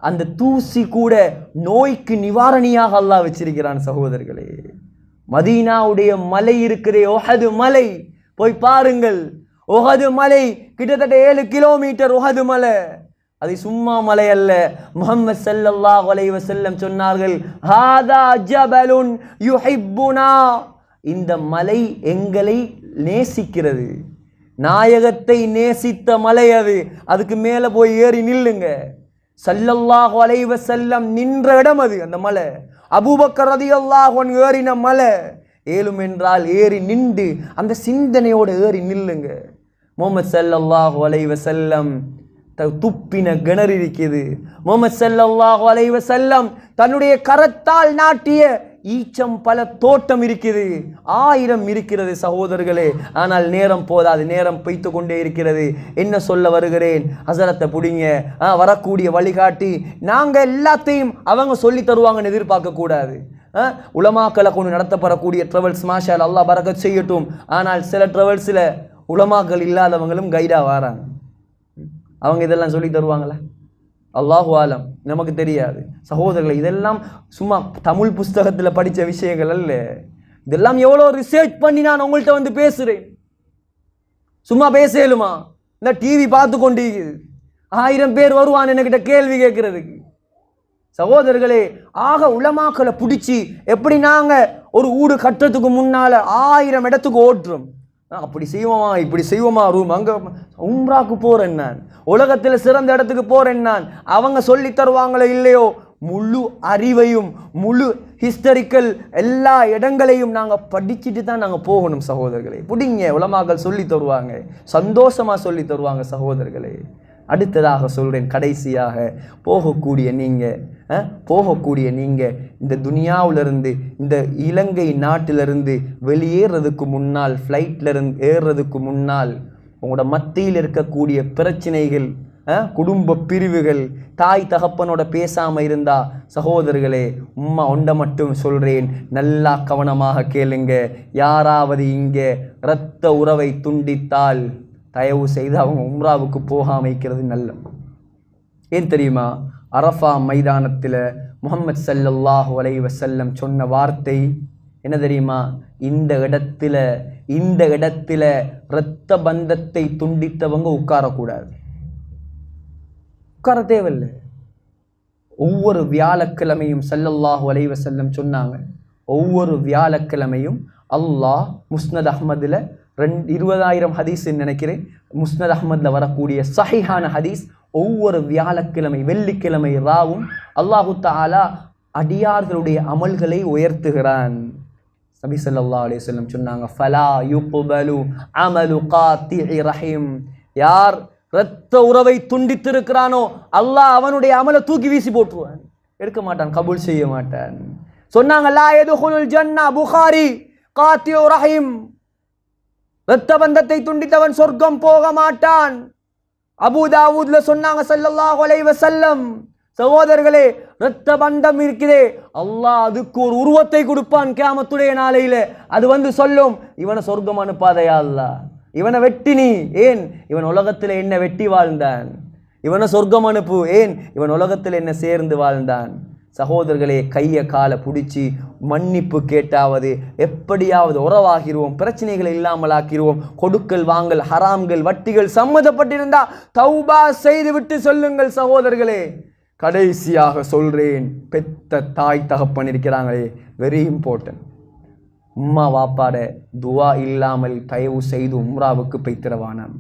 A: அந்த தூசி கூட நோய்க்கு நிவாரணியாக அல்லாஹ் வச்சிருக்கிறான். சகோதரர்களே, மதீனாவுடைய மலை இருக்கிறே, உஹது மலை, போய் பாருங்கள். உஹது மலை கிட்டத்தட்ட 7 கிலோமீட்டர். உஹது மலை அது சும்மா மலை அல்ல. முஹம்மது ஸல்லல்லாஹு அலைஹி வஸல்லம் சொன்னார்கள், ஹாதா ஜபலுன் யுஹிப்புனா, இந்த மலை எங்களை நேசிக்கிறது. நாயகத்தை நேசித்த மலை அது. அதுக்கு மேலே போய் ஏறி நில்லுங்க. ஸல்லல்லாஹு அலைஹி வஸல்லம் நின்ற இடம் அது, அந்த மலை. அபூபக்கர் ரலியல்லாஹு அன்ஹு ஏறின மலை. ஏழும் என்றால் ஏறி நின்று அந்த சிந்தனையோடு ஏறி நில்லுங்க. முஹம்மது ஸல்லல்லாஹு அலைஹி வஸல்லம் துப்பின கிணறு இருக்குது. முஹம்மது ஸல்லல்லாஹு அலைஹி வஸல்லம் தன்னுடைய கரத்தால் நாட்டிய ஈச்சம் பல தோட்டம் இருக்குது, 1000 இருக்கிறது சகோதரர்களே. ஆனால் நேரம் போதாது, நேரம் பெய்த்து கொண்டே இருக்கிறது. என்ன சொல்ல வருகிறேன், ஹஸரத்தை பிடிங்க, வரக்கூடிய வழிகாட்டி. நாங்கள் எல்லாத்தையும் அவங்க சொல்லி தருவாங்கன்னு எதிர்பார்க்க கூடாது. உலமாக்களை கொண்டு நடத்தப்படக்கூடிய ட்ராவல்ஸ் மாஷா அல்லாஹ் பரக்கத் செய்யட்டும். ஆனால் சில ட்ராவல்ஸில் உலமாக்கள் இல்லாதவங்களும் கைடாக வராங்க. அவங்க இதெல்லாம் சொல்லி தருவாங்களா? அல்லாஹு ஆலம், நமக்கு தெரியாது சகோதரர்களை. இதெல்லாம் சும்மா தமிழ் புஸ்தகத்தில் படித்த விஷயங்கள் அல்ல. இதெல்லாம் எவ்வளோ ரிசர்ச் பண்ணி நான் உங்கள்கிட்ட வந்து பேசுகிறேன். சும்மா பேசலுமா? இந்த டிவி பார்த்து கொண்டு 1000 பேர் வருவான் என்கிட்ட கேள்வி கேட்கறதுக்கு. சகோதரர்களே, ஆக உலமாக்களை பிடிச்சி எப்படி நாங்கள் ஒரு ஊடு கட்டுறதுக்கு முன்னால் 1000 இடத்துக்கு ஓட்டுறோம். அப்படி செய்வோமா இப்படி செய்வோமா, ரூம் அங்கே உம்ராக்கு போகிறேன் நான், உலகத்தில் சிறந்த இடத்துக்கு போகிறேன் நான், அவங்க சொல்லி தருவாங்களோ இல்லையோ, முழு அறிவையும் முழு ஹிஸ்டரிக்கல் எல்லா இடங்களையும் நாங்கள் படிச்சுட்டு தான் நாங்கள் போகணும் சகோதரர்களே. பிடிங்க, உலமாக்கள் சொல்லி தருவாங்க, சந்தோஷமாக சொல்லி தருவாங்க சகோதரர்களே. அடுத்ததாக சொல்கிறேன், கடைசியாக போகக்கூடிய நீங்கள் இந்த துனியாவிலிருந்து, இந்த இலங்கை நாட்டிலிருந்து வெளியேறதுக்கு முன்னால், ஃப்ளைட்டில் இருந்து ஏறுறதுக்கு முன்னால் உங்களோட மத்தியில் இருக்கக்கூடிய பிரச்சனைகள், குடும்ப பிரிவுகள், தாய் தகப்பனோட பேசாமல் இருந்தா சகோதரர்களே, உம்மா ஒன்றை மட்டும் சொல்கிறேன், நல்லா கவனமாக கேளுங்க. யாராவது இங்கே இரத்த உறவை துண்டித்தால் தயவு செய்து அவங்க உம்ராவுக்கு போகாம வைக்கிறது நல்ல. ஏன் தெரியுமா? அரஃபா மைதானத்தில் முஹம்மது ஸல்லல்லாஹு அலைஹி வஸல்லம் சொன்ன வார்த்தை என்ன தெரியுமா? இந்த இடத்துல இரத்த பந்தத்தை துண்டித்தவங்க உட்காரக்கூடாது, உட்கார தேவையில்லை. ஒவ்வொரு வியாழக்கிழமையும் ஸல்லல்லாஹு அலைஹி வஸல்லம் சொன்னாங்க, ஒவ்வொரு வியாழக்கிழமையும் அல்லாஹ் முஸ்னத் அஹ்மதில் 20,000 ஹதீஸ் நினைக்கிறேன், முஸ்னத் அஹ்மதில் வரக்கூடிய சஹீஹான ஹதீஸ், ஒவ்வொரு வியாழக்கிழமை வெள்ளிக்கிழமை ராவும் அல்லாஹு தஆலா அடியார்களுடைய அமல்களை உயர்த்துகிறான். நபி ஸல்லல்லாஹு அலைஹி வஸல்லம் சொன்னாங்க, ஃபலா யுக்பலு அமலு காத்திஇ ரஹீம், யார் இரத்த உறவை துண்டித்திருக்கிறானோ அல்லாஹ் அவனுடைய அமலை தூக்கி வீசி போட்டுருவான், எடுக்க மாட்டான், கபூல் செய்ய மாட்டான். சொன்னாங்க, லா யதுகுலுல் ஜன்னா புகாரி காத்திஉ ரஹீம், இரத்த பந்தத்தை துண்டித்தவன் சொர்க்கம் போக மாட்டான். அபூ தாவூத்ல சொன்னாங்க ஸல்லல்லாஹு அலைஹி வஸல்லம். சகோதரர்களே, இரத்த பந்தம் இருக்குதே, அல்லாஹ் அதுக்கு ஒரு உருவத்தை கொடுப்பான் கியாமத்துடைய நாளையில. அது வந்து சொல்லும், இவனை சொர்க்கம் அனுப்பாதையா அல்லாஹ், இவனை வெட்டி நீ, ஏன் இவன் உலகத்தில் என்ன வெட்டி வாழ்ந்தான், இவனை சொர்க்கம் அனுப்பு, ஏன் இவன் உலகத்தில் என்ன சேர்ந்து வாழ்ந்தான். சகோதரர்களே, கையை காலை பிடிச்சி மன்னிப்பு கேட்டாவது எப்படியாவது உறவாகிடுவோம், பிரச்சனைகளை இல்லாமல் ஆக்கிடுவோம். கொடுக்கல் வாங்கல், ஹராம்கள், வட்டிகள் சம்மந்தப்பட்டிருந்தா தௌபா செய்து விட்டு சொல்லுங்கள் சகோதரர்களே. கடைசியாக சொல்றேன், பெத்த தாய் தகப்பன் இருக்கிறாங்களே, வெரி இம்பார்ட்டன்ட். உம்மா வாப்பாட துவா இல்லாமல் தயவு செய்து உம்ராவுக்கு பெய்திரவானாம்.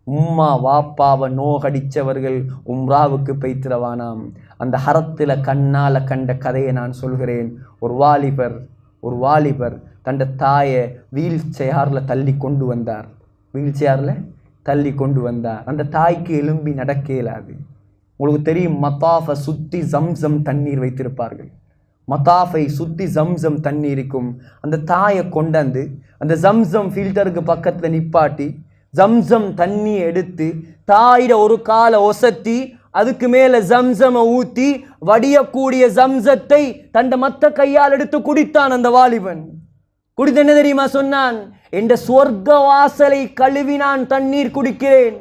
A: உம்மா வாப்பாவை நோகடித்தவர்கள் உம்ராவுக்கு பெய்திரவானாம். அந்த ஹரத்தில் கண்ணால் கண்ட கதையை நான் சொல்கிறேன். ஒரு வாலிபர் தன் தாயை வீல் சேரில் தள்ளி கொண்டு வந்தார். அந்த தாய்க்கு எலும்பி நடக்க இயலாது. உங்களுக்கு தெரியும், மத்தாஃபை சுற்றி ஜம்சம் தண்ணீர் வைத்திருப்பார்கள். மத்தாஃபை சுற்றி ஜம்சம் தண்ணீருக்கும் அந்த தாயை கொண்டாந்து அந்த ஜம்சம் ஃபில்டருக்கு பக்கத்தில் நிப்பாட்டி ஜம்சம் தண்ணி எடுத்து தாயிட ஒரு காலை ஒசத்தி அதுக்கு மேல ஜம்சம ஊத்தி வடியக்கூடிய ஜம்சத்தை தண்ட மத்த கையால் எடுத்து குடித்தான். அந்த வாலிபன் குடித்து என்ன தெரியுமா சொன்னான்? என்ற சொர்க்க வாசலை கழுவி நான் தண்ணீர் குடிக்கிறேன்.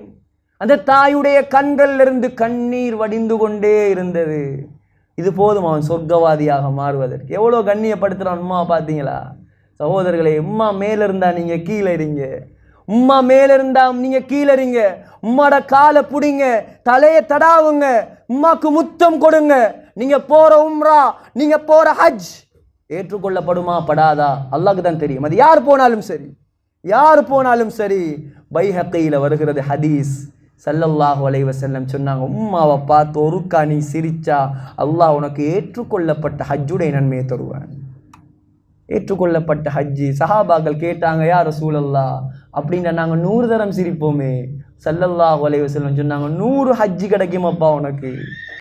A: அந்த தாயுடைய கண்கள் இருந்து கண்ணீர் வடிந்து கொண்டே இருந்தது. இது போதும் அவன் சொர்க்கவாதியாக மாறுவதற்கு. எவ்வளோ கண்ணியப்படுத்துறான் உம்மா, பார்த்தீங்களா சகோதரர்களே? உம்மா மேல இருந்தா நீங்க கீழே இருங்க, உம்மா மேல இருந்தா நீங்க கீழே இருங்க. உம்மாட காலை புடிங்க, தலையை தடாவுங்க, உம்மாக்கு முத்தம் கொடுங்க. நீங்க போற உம்ரா, நீங்க போற ஹஜ் ஏற்றுக்கொள்ளப்படுமா படாதா அல்லாஹ்க்கு தான் தெரியும். அது யார் போனாலும் சரி. பைஹக்கியில வருகிறது ஹதீஸ், ஸல்லல்லாஹு அலைஹி வஸல்லம் சொன்னாங்க, உம்மாவை பார்த்து ஒருக்கா நீ சிரிச்சா அல்லாஹ் உனக்கு ஏற்றுக்கொள்ளப்பட்ட ஹஜ்ஜுடைய நன்மையை தருவான். ஏற்றுக்கொள்ளப்பட்ட ஹஜ்ஜி. சஹாபாக்கள் கேட்டாங்க, யா ரசூலல்லாஹ் அப்படின்னா நாங்கள் 100 தரம் சிரிப்போமே. ஸல்லல்லாஹு அலைஹி வஸல்லம் சொன்னாங்க, 100 ஹஜ்ஜி கிடைக்குமாப்பா உனக்கு.